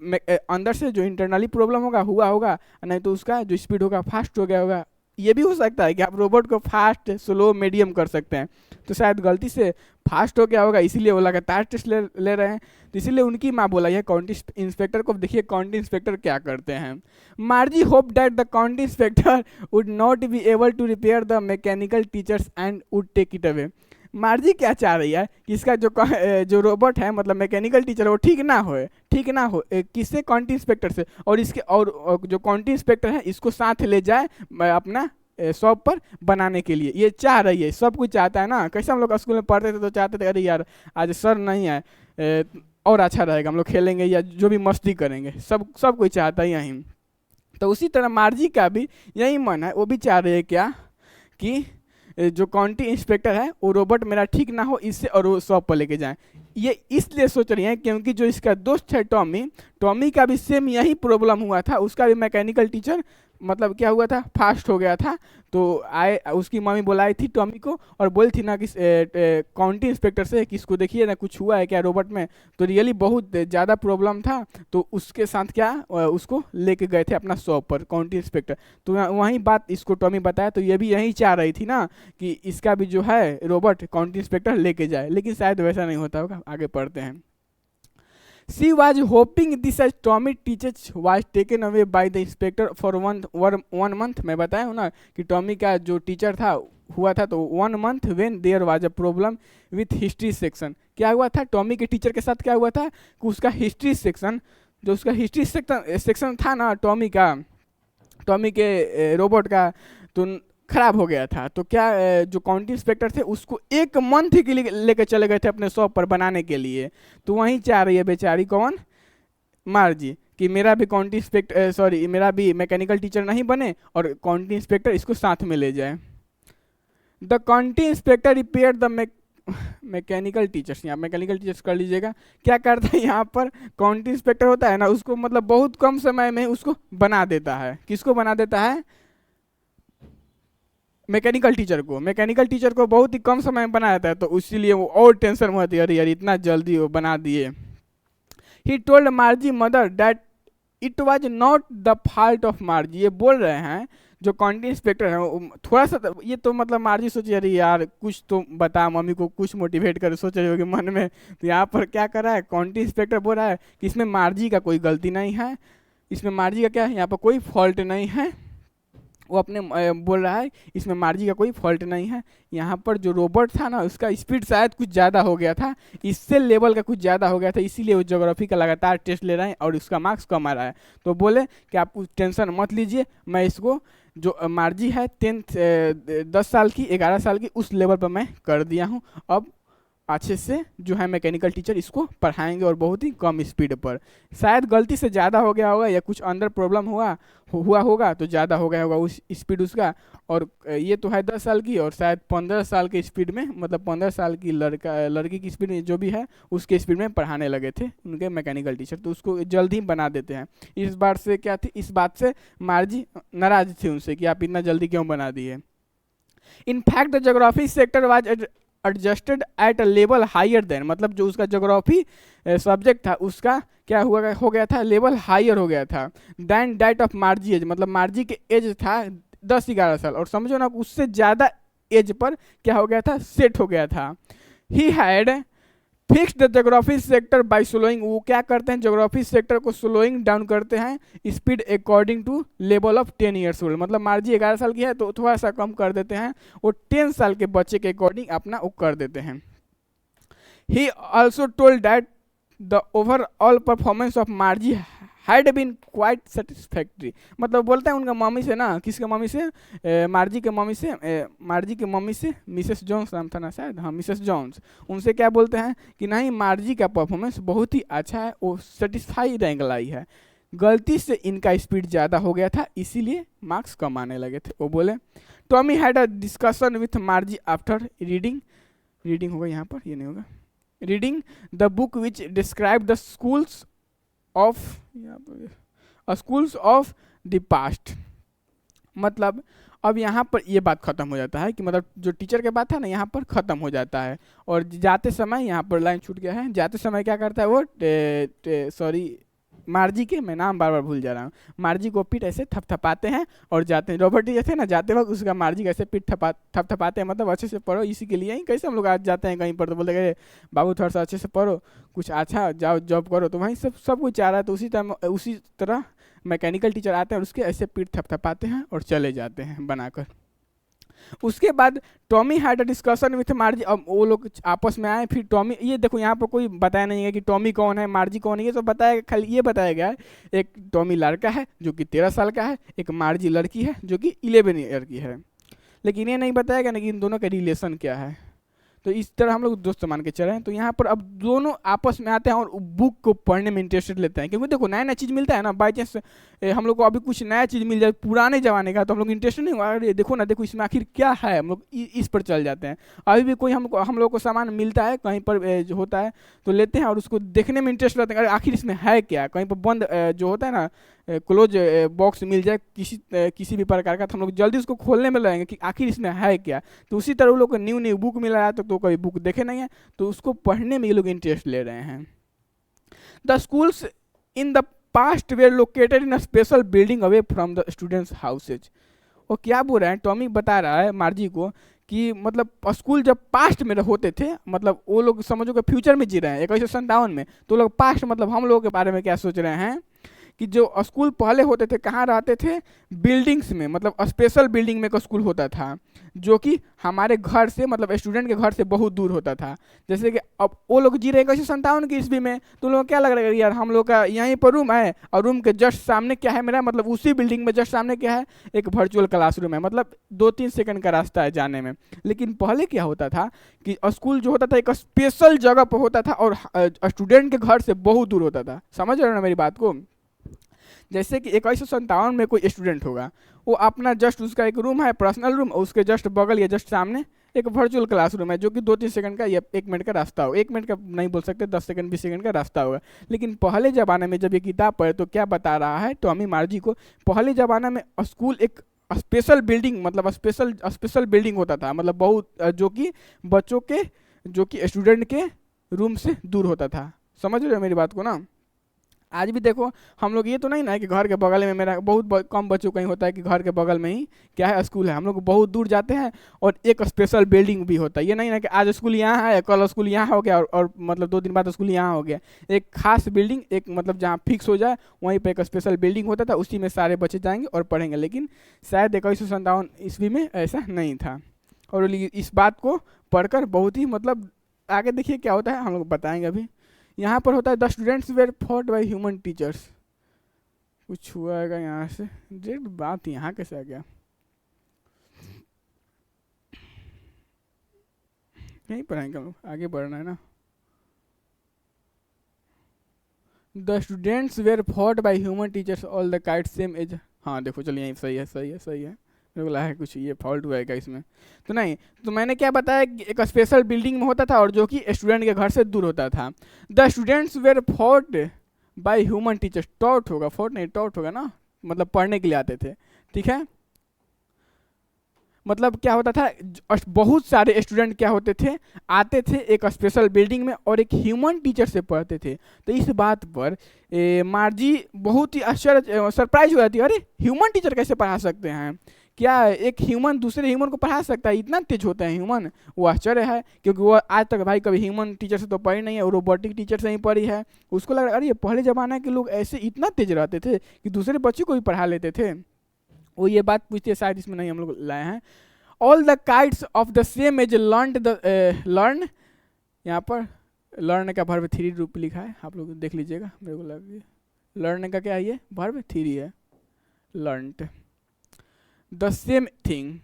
अंदर से जो इंटरनली प्रॉब्लम हुआ होगा, नहीं तो उसका जो स्पीड होगा फास्ट हो गया होगा। ये भी हो सकता है कि आप रोबोट को फास्ट स्लो मीडियम कर सकते हैं, तो शायद गलती से फास्ट हो गया होगा, इसीलिए वो लगातार टेस्ट ले रहे हैं। तो इसीलिए उनकी माँ बोला है काउंटी इंस्पेक्टर को। देखिए काउंटी इंस्पेक्टर क्या करते हैं। Margie hope that the county inspector would not be able to repair the mechanical teachers and would take it away. Margie क्या चाह रही है कि इसका जो रोबोट है मतलब मैकेनिकल टीचर वो ठीक ना हो किससे, काउंटी इंस्पेक्टर से, और इसके और जो काउंटी इंस्पेक्टर है इसको साथ ले जाए अपना शॉप पर बनाने के लिए। ये चाह रही है, सब कुछ चाहता है ना। कैसे हम लोग स्कूल में पढ़ते थे तो चाहते थे अरे यार आज सर नहीं है और अच्छा रहेगा, हम लोग खेलेंगे या जो भी मस्ती करेंगे, सब कोई चाहता है यहीं। तो उसी तरह मार्जी का भी यही मन है, वो भी चाह रही है क्या कि जो काउंटी इंस्पेक्टर है वो रोबोट मेरा ठीक ना हो इससे, और वो शॉप पर लेके जाएं। ये इसलिए सोच रही हैं क्योंकि जो इसका दोस्त है टॉमी का भी सेम यही प्रॉब्लम हुआ था। उसका भी मैकेनिकल टीचर मतलब क्या हुआ था, फास्ट हो गया था। तो उसकी मम्मी बुलाई थी टॉमी को और बोली थी ना कि काउंटी इंस्पेक्टर से कि इसको देखिए ना कुछ हुआ है क्या रोबोट में। तो रियली बहुत ज़्यादा प्रॉब्लम था, तो उसके साथ क्या उसको लेके गए थे अपना शॉप पर काउंटी इंस्पेक्टर। तो वही बात इसको टॉमी बताया, तो ये भी यही चाह रही थी ना कि इसका भी जो है रोबोट काउंटी इंस्पेक्टर लेके जाए, लेकिन शायद वैसा नहीं होता होगा। आगे पढ़ते हैं। She was hoping this as Tommy teachers was taken away by the inspector for one month। मैं बताया हूँ ना कि टॉमी का जो टीचर था हुआ था तो 1 month when there was a problem with history section। क्या हुआ था टॉमी के टीचर के साथ, क्या हुआ था कि उसका हिस्ट्री सेक्शन, जो उसका हिस्ट्री सेक्शन था ना टॉमी के रोबोट का, तो खराब हो गया था। तो क्या जो काउंटी इंस्पेक्टर थे उसको 1 मंथ के लिए लेकर चले गए थे अपने शॉप पर बनाने के लिए। तो वहीं चाह रही है बेचारी कौन, मार्जी, कि मेरा भी काउंटी इंस्पेक्टर मेरा भी मैकेनिकल टीचर नहीं बने और काउंटी इंस्पेक्टर इसको साथ में ले जाए। The county inspector repair the mechanical teachers, यहाँ मैकेनिकल टीचर्स कर लीजिएगा। क्या करता है यहाँ पर काउंटी इंस्पेक्टर होता है ना, उसको मतलब बहुत कम समय में उसको बना देता है। किसको बना देता है, मैकेनिकल टीचर को बहुत ही कम समय में बनाया जाता है। तो इसीलिए वो और टेंशन में होती है, अरे यार इतना जल्दी वो बना दिए। He told मार्जी mother that it was not the fault of मार्जी। ये बोल रहे हैं जो काउंटी इंस्पेक्टर है थोड़ा सा ये तो मतलब मार्जी सोची अरे यार कुछ तो बता मम्मी को, कुछ मोटिवेट कर, सोच रही होगी मन में। तो यहाँ पर क्या कर रहा है काउंटी इंस्पेक्टर बोल रहा है कि इसमें मार्जी का कोई गलती नहीं है, इसमें मार्जी का क्या है यहाँ पर कोई फॉल्ट नहीं है। वो अपने बोल रहा है इसमें मार्जी का कोई फॉल्ट नहीं है। यहाँ पर जो रोबोट था ना उसका स्पीड शायद कुछ ज़्यादा हो गया था, इससे लेवल का कुछ ज़्यादा हो गया था, इसीलिए वो ज्योग्राफी का लगातार टेस्ट ले रहे हैं और उसका मार्क्स कम आ रहा है। तो बोले कि आप टेंशन मत लीजिए, मैं इसको जो मार्जी है 10 साल की 11 साल की उस लेवल पर मैं कर दिया हूँ। अब अच्छे से जो है मैकेनिकल टीचर इसको पढ़ाएंगे और बहुत ही कम स्पीड पर। शायद गलती से ज़्यादा हो गया होगा या कुछ अंदर प्रॉब्लम हुआ होगा तो ज़्यादा हो गया होगा उस स्पीड उसका। और ये तो है 10 साल की और शायद 15 साल के स्पीड में, मतलब 15 साल की लड़की की स्पीड में जो भी है उसके स्पीड में पढ़ाने लगे थे उनके मैकेनिकल टीचर। तो उसको जल्द ही बना देते हैं। इस बात से मार्जी नाराज थी उनसे कि आप इतना जल्दी क्यों बना दिए। In fact the geography sector was adjusted at a level higher than, मतलब जो उसका ज्योग्राफी सब्जेक्ट था उसका क्या हुआ हो गया था, लेवल हायर हो गया था than that of Margie age, मतलब मार्जी के एज था 10-11 साल, और समझो ना उससे ज़्यादा एज पर क्या हो गया था, सेट हो गया था। He had fix the geography sector by slowing, वो क्या करते हैं, जोग्राफी सेक्टर को स्लोइंग डाउन करते हैं speed according to level of 10 years old, मतलब मार्जी 11 साल की है तो थोड़ा सा कम कर देते हैं, वो 10 साल के बच्चे के अकॉर्डिंग अपना वो कर देते हैं। He also told that the overall performance of Margie had been quite satisfactory, मतलब बोलते हैं उनका मम्मी से ना, किसके मम्मी से, मार्जी के मम्मी से, मार्जी के मम्मी से मिसेस जॉन्स नाम था ना शायद, हाँ मिसेस जॉन्स, उनसे क्या बोलते हैं कि नहीं मार्जी का परफॉर्मेंस बहुत ही अच्छा है, वो सेटिस्फाई रैंक लाई है, गलती से इनका स्पीड ज़्यादा हो गया था इसीलिए मार्क्स कम आने लगे थे। वो बोले Tommy had a discussion with मार्जी after reading होगा यहाँ पर, ये नहीं होगा, reading the book which describe the schools of the past, मतलब अब यहाँ पर ये बात खत्म हो जाता है कि मतलब जो टीचर के बात है ना यहाँ पर खत्म हो जाता है, और जाते समय यहाँ पर लाइन छूट गया है, जाते समय क्या करता है वो सॉरी मार्जी के, मैं नाम बार बार भूल जा रहा हूँ, मार्जी को पीठ ऐसे थपथपाते हैं और जाते हैं, रॉबर्ट टी जैसे ना जाते वक्त उसका मार्जी कैसे पीठ थपथपाते हैं, मतलब अच्छे से पढ़ो इसी के लिए ही, कैसे हम लोग आज जाते हैं कहीं पर तो बोलते हैं बाबू थोड़ा सा अच्छे से पढ़ो, कुछ अच्छा जाओ जॉब करो, तो वहीं सब कुछ चाह रहा है, तो उसी तरह मैकेनिकल टीचर आते हैं और उसके ऐसे पीठ थपथपाते हैं और चले जाते हैं बनाकर। उसके बाद Tommy had a discussion with मार्जी, अब वो लोग आपस में आए, फिर टॉमी, ये देखो यहाँ पर कोई बताया नहीं है कि टॉमी कौन है मार्जी कौन है, ये तो बताया खाली ये बताया गया है एक टॉमी लड़का है जो कि 13 साल का है, एक मार्जी लड़की है जो कि 11 ईयर की है, लेकिन ये नहीं बताया गया ना कि इन दोनों का रिलेशन क्या है, तो इस तरह हम लोग दोस्त मान के चले हैं। तो यहाँ पर अब दोनों आपस में आते हैं और बुक को पढ़ने में इंटरेस्टेड लेते हैं, क्योंकि देखो नया नया चीज़ मिलता है ना, बाई चांस हम लोग को अभी कुछ नया चीज़ मिल जाए पुराने ज़माने का तो हम लोग इंटरेस्टेड नहीं हुआ, अरे देखो ना देखो इसमें आखिर क्या है, हम लोग इस पर चल जाते हैं। अभी भी कोई हम लोग को सामान मिलता है कहीं पर जो होता है तो लेते हैं और उसको देखने में इंटरेस्ट रहता है, अरे आखिर इसमें है क्या, कहीं पर बंद जो होता है ना क्लोज बॉक्स मिल जाए किसी भी प्रकार का तो हम लोग जल्दी उसको खोलने में लगेंगे कि आखिर इसमें है क्या। तो उसी तरह वो लोग को न्यू बुक मिला है तो कोई बुक देखे नहीं है तो उसको पढ़ने में ये लोग इंटरेस्ट ले रहे हैं। The schools in the past were located in a special building away from the students houses. वो क्या बोल रहे हैं, टॉमी बता रहा है मार्जी को कि मतलब स्कूल जब पास्ट में होते थे, मतलब वो लोग समझो कि फ्यूचर में जी रहे हैं 1957 में, तो लोग पास्ट मतलब हम लोगों के बारे में क्या सोच रहे हैं कि जो स्कूल पहले होते थे कहाँ रहते थे, बिल्डिंग्स में, मतलब स्पेशल बिल्डिंग में का स्कूल होता था जो कि हमारे घर से मतलब स्टूडेंट के घर से बहुत दूर होता था। जैसे कि अब वो लोग जी रहे 1957 की ईस्वी में, तो लोगों को क्या लग रहा है यार हम लोग का यहीं पर रूम है और रूम के जस्ट सामने क्या है मेरा, मतलब उसी बिल्डिंग में जस्ट सामने क्या है, एक वर्चुअल क्लासरूम है, मतलब 2-3 सेकंड का रास्ता है जाने में। लेकिन पहले क्या होता था कि स्कूल जो होता था एक स्पेशल जगह पर होता था और स्टूडेंट के घर से बहुत दूर होता था। समझ रहे हो ना मेरी बात को, जैसे कि 1957 में कोई स्टूडेंट होगा, वो अपना जस्ट उसका एक रूम है पर्सनल रूम, और उसके जस्ट बगल या जस्ट सामने एक वर्चुअल क्लासरूम है जो कि 2-3 सेकंड का या 1 मिनट का रास्ता होगा, 1 मिनट का नहीं बोल सकते, 10 सेकंड 20 सेकंड का रास्ता होगा। लेकिन पहले ज़माने में जब ये किताब पढ़े तो क्या बता रहा है टॉमी मार्जी को, पहले ज़माना में स्कूल एक स्पेशल बिल्डिंग मतलब स्पेशल बिल्डिंग होता था, मतलब बहुत जो कि बच्चों के जो कि स्टूडेंट के रूम से दूर होता था। समझ रहे हो मेरी बात को ना। आज भी देखो हम लोग ये तो नहीं ना कि घर के बगल में, मेरा बहुत कम बच्चों का ही होता है कि घर के बगल में ही क्या है स्कूल है, हम लोग बहुत दूर जाते हैं और एक स्पेशल बिल्डिंग भी होता है। ये नहीं ना कि आज स्कूल यहाँ है कल स्कूल यहाँ हो गया और मतलब 2 दिन बाद स्कूल यहाँ हो गया, एक खास बिल्डिंग एक मतलब जहाँ फिक्स हो जाए वहीं पर एक स्पेशल बिल्डिंग होता था, उसी में सारे बच्चे जाएंगे और पढ़ेंगे। लेकिन शायद 1957 ईस्वी में ऐसा नहीं था, और इस बात को पढ़कर बहुत ही मतलब आगे देखिए क्या होता है हम लोग बताएंगे। अभी यहाँ पर होता है the students were fought by human teachers, कुछ हुआ है यहाँ से डायरेक्ट बात यहाँ कैसे आ गया, यहीं पढ़ाएंगे हम लोग, आगे बढ़ना है ना। The students were fought by human teachers all the kite same age, हाँ देखो चलिए यहीं सही है मेरे को लगा है कुछ ये फॉल्ट हुआ है इसमें, तो नहीं। तो मैंने क्या बताया कि एक स्पेशल बिल्डिंग में होता था और जो कि स्टूडेंट के घर से दूर होता था। The students were fought by human teachers, taught होगा फॉट नहीं टॉट होगा ना, मतलब पढ़ने के लिए आते थे, ठीक है। मतलब क्या होता था, बहुत सारे स्टूडेंट क्या होते थे, आते थे एक स्पेशल बिल्डिंग में और एक ह्यूमन टीचर से पढ़ते थे। तो इस बात पर मार्जी बहुत ही आश्चर्य सरप्राइज हो जाती है, अरे ह्यूमन टीचर कैसे पढ़ा सकते हैं, क्या एक ह्यूमन दूसरे ह्यूमन को पढ़ा सकता है, इतना तेज होता है ह्यूमन। वो आश्चर्य है क्योंकि वो आज तक भाई कभी ह्यूमन टीचर से तो पढ़ी नहीं है, वो रोबोटिक टीचर से ही पढ़ी है। उसको लग रहा है अरे ये पहले ज़माने के लोग ऐसे इतना तेज रहते थे कि दूसरे बच्चे को भी पढ़ा लेते थे। वो ये बात पूछते हैं, शायद इसमें नहीं हम लोग लाए हैं। All the kites of the same age learn, यहाँ पर लर्न का वर्ब 3 रूप लिखा है, आप लोग देख लीजिएगा, मेरे को लग लर्न का क्या है, ये वर्ब 3 है, लर्नड द सेम थिंग।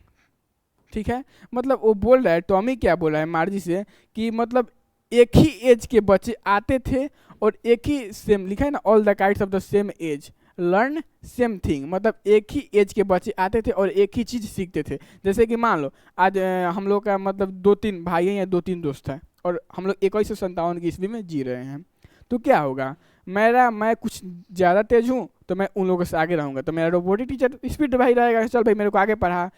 ठीक है, मतलब वो बोल रहा है, टॉमी क्या बोल रहा है मार्जी से कि मतलब एक ही एज के बच्चे आते थे और एक ही सेम लिखा है ना, all the kites of the same age learn same thing, मतलब एक ही एज के बच्चे आते थे और एक ही चीज़ सीखते थे। जैसे कि मान लो आज हम लोग का मतलब 2-3 भाई हैं या 2-3 दोस्त हैं और हम लोग 2157 की ईस्वी में जी रहे हैं, तो क्या होगा, मैं कुछ ज़्यादा तेज हूँ तो मैं उन लोगों से आगे रहूँगा, तो मेरा रोबोटिक टीचर स्पीड भाई रहेगा, चल भाई मेरे को आगे पढ़ा,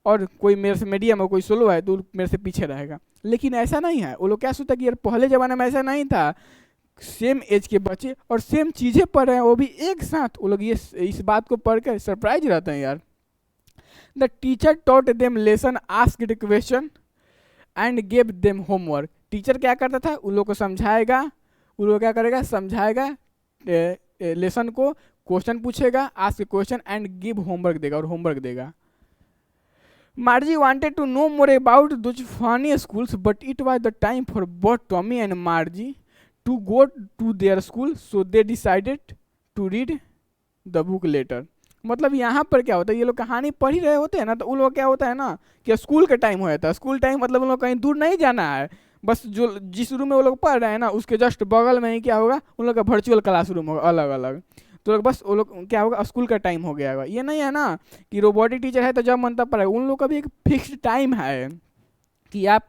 और कोई मेरे से मीडियम और कोई स्लो है तो मेरे से पीछे रहेगा। लेकिन ऐसा नहीं है, वो लोग क्या सोचता कि यार पहले ज़माने में ऐसा नहीं था, सेम एज के बच्चे और सेम चीज़ें पढ़ रहे हैं वो भी एक साथ, वो लोग ये इस बात को पढ़ कर सरप्राइज रहते हैं यार। The teacher taught them lesson, asked question and gave them homework. Teacher क्या करता था, उन लोग को समझाएगा, उन लोग क्या करेगा, समझाएगा लेसन को, क्वेश्चन पूछेगा, ask question and give homework देगा और होमवर्क देगा। Margie wanted to know more about those funny schools, but it was the time for both Tommy and Margie to go to their school, so they decided to read the book later. मतलब यहाँ पर क्या होता है, ये लोग कहानी पढ़ ही रहे होते हैं ना, तो उन लोग क्या होता है ना कि स्कूल का टाइम हो जाता है। स्कूल टाइम मतलब उन लोग कहीं दूर नहीं जाना है, बस जो जिस रूम में वो लोग पढ़ रहे हैं ना उसके जस्ट बगल में ही क्या होगा, उन लोग का वर्चुअल क्लासरूम होगा अलग अलग। तो लोग बस वो लोग क्या होगा, स्कूल का टाइम हो गया होगा। ये नहीं है ना कि रोबोटिक टीचर है तो जब मन तब पढ़ाएगा, उन लोग का भी एक फिक्स्ड टाइम है कि आप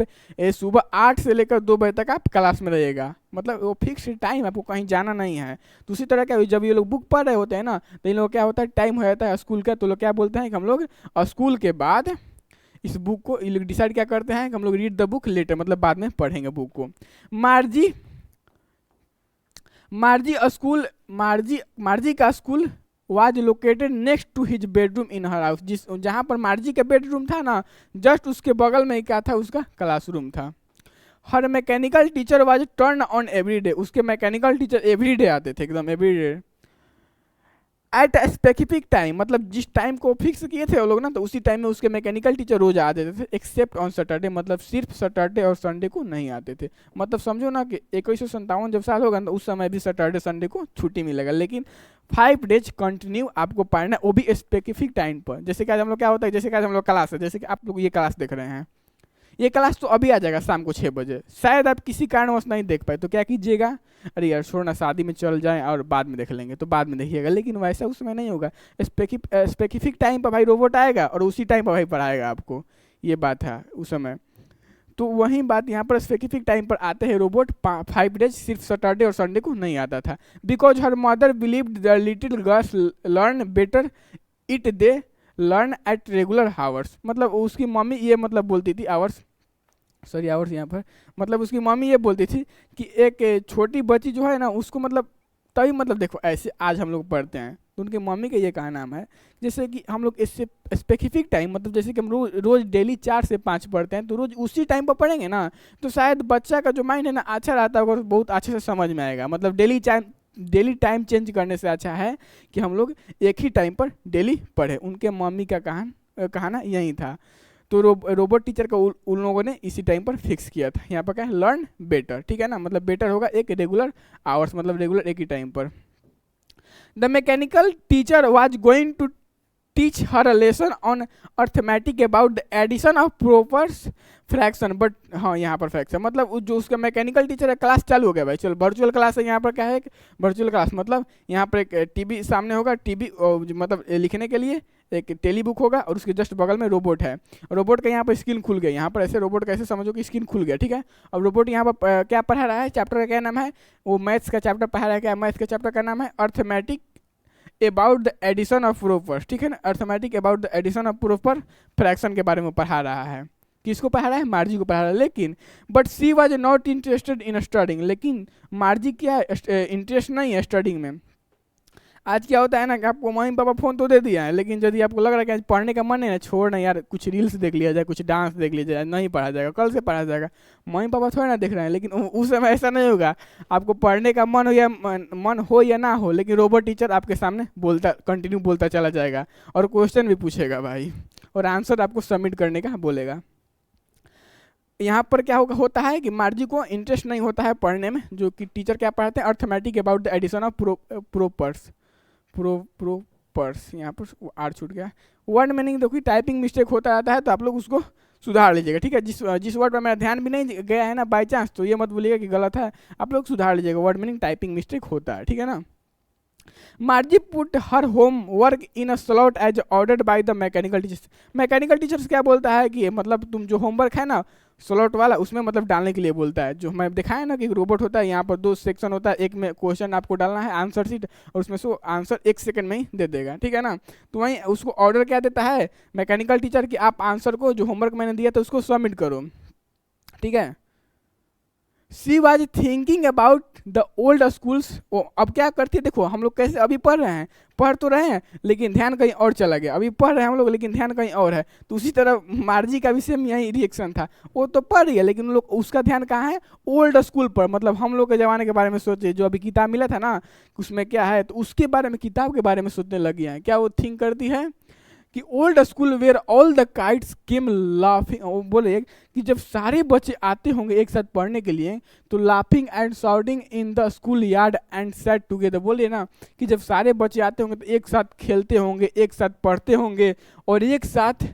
सुबह 8 से लेकर 2 बजे तक आप क्लास में रहिएगा, मतलब वो फिक्स टाइम, आपको कहीं जाना नहीं है। तो उसी तरह क्या, जब ये लोग बुक पढ़ रहे होते हैं ना तो इन लोग क्या होता है, टाइम हो जाता है स्कूल का, तो लोग क्या बोलते हैं कि हम लोग स्कूल के बाद इस बुक को डिसाइड क्या करते हैं कि हम लोग रीड द बुक लेटर, मतलब बाद में पढ़ेंगे बुक को। मार्जी का school was located next to his bedroom in her house, जहाँ पर मार्जी का बेडरूम था ना जस्ट उसके बगल में ही क्या था, उसका क्लासरूम था। Her mechanical teacher was turn on everyday, उसके मैकेनिकल टीचर एवरीडे आते थे, एकदम everyday. At a specific time, मतलब जिस टाइम को फिक्स किए थे वो लोग ना, तो उसी टाइम में उसके मैकेनिकल टीचर रोज आ जाते थे, एक्सेप्ट ऑन सैटरडे, मतलब सिर्फ सैटरडे और संडे को नहीं आते थे। मतलब समझो ना कि 2157 जब साल होगा तो उस समय भी सैटरडे संडे को छुट्टी मिलेगा, लेकिन 5 डेज कंटिन्यू आपको पढ़ना, वो भी स्पेसिफिक टाइम पर। जैसे कि आज हम लोग क्या होता है, जैसे कि आज हम लोग क्लास है, जैसे कि आप लोग ये क्लास देख रहे हैं, ये क्लास तो अभी आ जाएगा शाम को 6 बजे, शायद आप किसी कारणवश नहीं देख पाए तो क्या कीजिएगा, अरे यार छोड़ना शादी में चल जाएं और बाद में देख लेंगे, तो बाद में देखिएगा। लेकिन वैसा उसमें नहीं होगा, स्पेसिफिक टाइम पर भाई रोबोट आएगा और उसी टाइम पर भाई पढ़ाएगा आपको, ये बात है उस समय। तो वही बात यहाँ पर स्पेसिफिक टाइम पर आते हैं रोबोट, 5 डेज, सिर्फ सैटरडे और संडे को नहीं आता था। Because her mother believed the little girls learn better it they learn at regular hours, मतलब उसकी मम्मी ये मतलब बोलती थी, आवर्स यहाँ पर, मतलब उसकी मम्मी ये बोलती थी कि एक छोटी बच्ची जो है ना उसको मतलब तभी, मतलब देखो ऐसे आज हम लोग पढ़ते हैं तो उनकी मम्मी का ये कहा नाम है, जैसे कि हम लोग इससे स्पेसिफिक टाइम, मतलब जैसे कि हम रोज डेली 4 से 5 पढ़ते हैं, तो रोज उसी टाइम पर पढ़ेंगे ना तो शायद बच्चा का जो माइंड है ना अच्छा रहता होगा, बहुत अच्छे से समझ में आएगा। मतलब डेली टाइम चेंज करने से अच्छा है कि हम लोग एक ही टाइम पर डेली पढ़े, उनके मम्मी का कहना यही था। तो रोबोट टीचर का उन लोगों ने इसी टाइम पर फिक्स किया था। यहाँ पर क्या है, लर्न बेटर, ठीक है ना, मतलब बेटर होगा एक रेगुलर आवर्स, मतलब रेगुलर एक ही टाइम पर। The mechanical teacher was going to teach her a lesson on arithmetic about the addition of propers fraction, but हाँ यहाँ पर फ्रैक्शन, मतलब जो उसका मैकेनिकल टीचर है क्लास चालू हो गया भाई, चलो वर्चुअल क्लास है। यहाँ पर क्या है, वर्चुअल क्लास मतलब यहाँ पर एक टीवी सामने होगा, टीवी मतलब लिखने के लिए एक टेली बुक होगा और उसके जस्ट बगल में रोबोट है, रोबोट का यहाँ पर स्क्रीन खुल गया, यहाँ पर ऐसे रोबोट का ऐसे समझो कि स्क्रीन खुल गया, ठीक है। अब रोबोट यहाँ पर क्या पढ़ा रहा है, चैप्टर का क्या नाम है, वो मैथ्स का चैप्टर पढ़ा रहा है, क्या मैथ्स का चैप्टर का नाम है arithmetic about the addition of proper, ठीक है ना, arithmetic about the addition of proper fraction के बारे में पढ़ा रहा है। किसको पढ़ा रहा है? मार्जी को पढ़ा रहा है। लेकिन but she was not interested in studying, लेकिन मार्जी क्या इंटरेस्ट नहीं है स्टडिंग में। आज क्या होता है ना कि आपको मम्मी पापा फ़ोन तो दे दिया है, लेकिन यदि आपको लग रहा है कि आज पढ़ने का मन है ना, छोड़ ना यार, कुछ रील्स देख लिया जाए, कुछ डांस देख लिया जाए, नहीं पढ़ा जाएगा, कल से पढ़ा जाएगा। मम्मी पापा थोड़ा ना देख रहे हैं, लेकिन उस समय ऐसा नहीं होगा। आपको पढ़ने का मन हो या ना हो, लेकिन रोबोट टीचर आपके सामने बोलता कंटिन्यू बोलता चला जाएगा और क्वेश्चन भी पूछेगा भाई, और आंसर आपको सबमिट करने का बोलेगा। यहाँ पर क्या होता है कि मार्जी को इंटरेस्ट नहीं होता है पढ़ने में, जो कि टीचर क्या पढ़ाते हैं? Arithmetic about the addition of propers, propers, यहाँ पर आर छूट गया। वर्ड मीनिंग देखो, टाइपिंग मिस्टेक होता रहता है, तो आप लोग उसको सुधार लीजिएगा, ठीक है। जिस वर्ड पर मेरा ध्यान भी नहीं गया है ना बाई चांस, तो ये मत बोलिएगा कि गलत है, आप लोग सुधार लीजिएगा। वर्ड मीनिंग टाइपिंग मिस्टेक होता है, ठीक है ना। Margie put her homework in a slot as ordered by the mechanical teachers. Mechanical teachers क्या बोलता है कि मतलब तुम जो होमवर्क है ना स्लॉट वाला, उसमें मतलब डालने के लिए बोलता है। जो मैं दिखाया ना कि रोबोट होता है, यहाँ पर 2 सेक्शन होता है, एक में क्वेश्चन आपको डालना है आंसर शीट, और उसमें से आंसर 1 सेकंड में ही दे देगा, ठीक है ना। तो वहीं उसको ऑर्डर क्या देता है मैकेनिकल टीचर कि आप आंसर को, जो होमवर्क मैंने दिया था उसको सबमिट करो, ठीक है। She was thinking about the old schools. वो अब क्या करती है, देखो हम लोग कैसे अभी पढ़ रहे हैं, पढ़ तो रहे हैं लेकिन ध्यान कहीं और चला गया। अभी पढ़ रहे हैं हम लोग लेकिन ध्यान कहीं और है। तो उसी तरह मार्जी का भी सेम यही रिएक्शन था, वो तो पढ़ रही है लेकिन उन लोग उसका ध्यान कहाँ है? ओल्ड स्कूल पर। मतलब हम लोग के ज़माने के बारे में सोचे, जो अभी किताब मिला था ना उसमें क्या है, तो उसके बारे में, किताब के बारे में सोचने लगी हैं। क्या वो थिंक करती है कि old school where all the kites came laughing. बोले कि जब सारे बच्चे आते होंगे एक साथ पढ़ने के लिए, तो laughing and shouting in the school yard and set together. बोलिए ना कि जब सारे बच्चे आते होंगे तो एक साथ खेलते होंगे, एक साथ पढ़ते होंगे, और एक साथ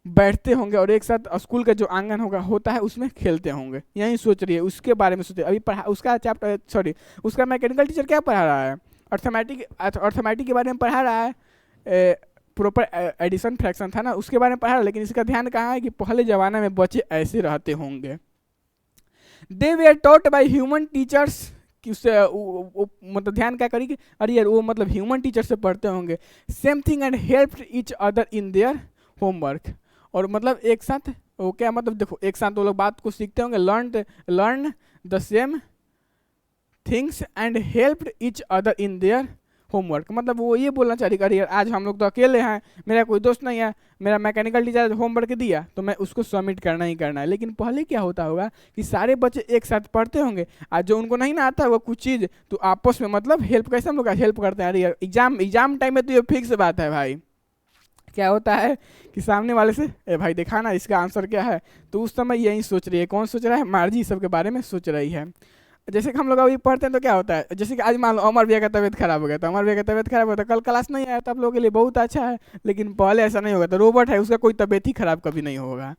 बैठते होंगे, और एक साथ स्कूल का जो आंगन होता है उसमें खेलते होंगे। यही सोच रही है, उसके बारे में सोच रही है। अभी पढ़ा उसका चैप्टर, सॉरी उसका मैकेनिकल टीचर क्या पढ़ा रहा है? अर्थमेटिक के बारे में पढ़ा रहा है। प्रॉपर एडिशन फ्रैक्शन था ना, उसके बारे में पढ़ा, लेकिन इसका ध्यान कहाँ है कि पहले ज़माने में बच्चे ऐसे रहते होंगे। They were taught by human teachers, कि उससे मतलब ध्यान क्या करी कि अरे यार वो मतलब ह्यूमन टीचर से पढ़ते होंगे। Same thing and help each other in their homework. और मतलब एक साथ वो क्या मतलब, देखो एक साथ वो लोग बात को सीखते होंगे, learn the same things and help each other in their homework. मतलब वो ये बोलना चाह रही है, यार आज हम लोग तो अकेले हैं, मेरा कोई दोस्त नहीं है, मेरा मैकेनिकल टीचर होमवर्क दिया तो मैं उसको सबमिट करना ही करना है। लेकिन पहले क्या होता होगा कि सारे बच्चे एक साथ पढ़ते होंगे, आज जो उनको नहीं ना आता होगा कुछ चीज़, तो आपस में मतलब हेल्प, कैसे हम लोग हेल्प करते हैं। अरे यार एग्जाम टाइम में तो ये फिक्स बात है भाई, क्या होता है कि सामने वाले से ए भाई देखा ना इसका आंसर क्या है, तो उस समय यही सोच रही है। कौन सोच रहा है? मार्जी सब के बारे में सोच रही है। जैसे कि हम लोग अभी पढ़ते हैं तो क्या होता है, जैसे कि आज मान लो अमर भैया का तबीयत खराब हो गया, तो अमर भैया का तबीयत खराब होता है, कल क्लास नहीं आया तो आप लोगों के लिए बहुत अच्छा है, लेकिन पहले ऐसा नहीं होगा। तो रोबोट है, उसका कोई तबीयत ही खराब कभी नहीं होगा।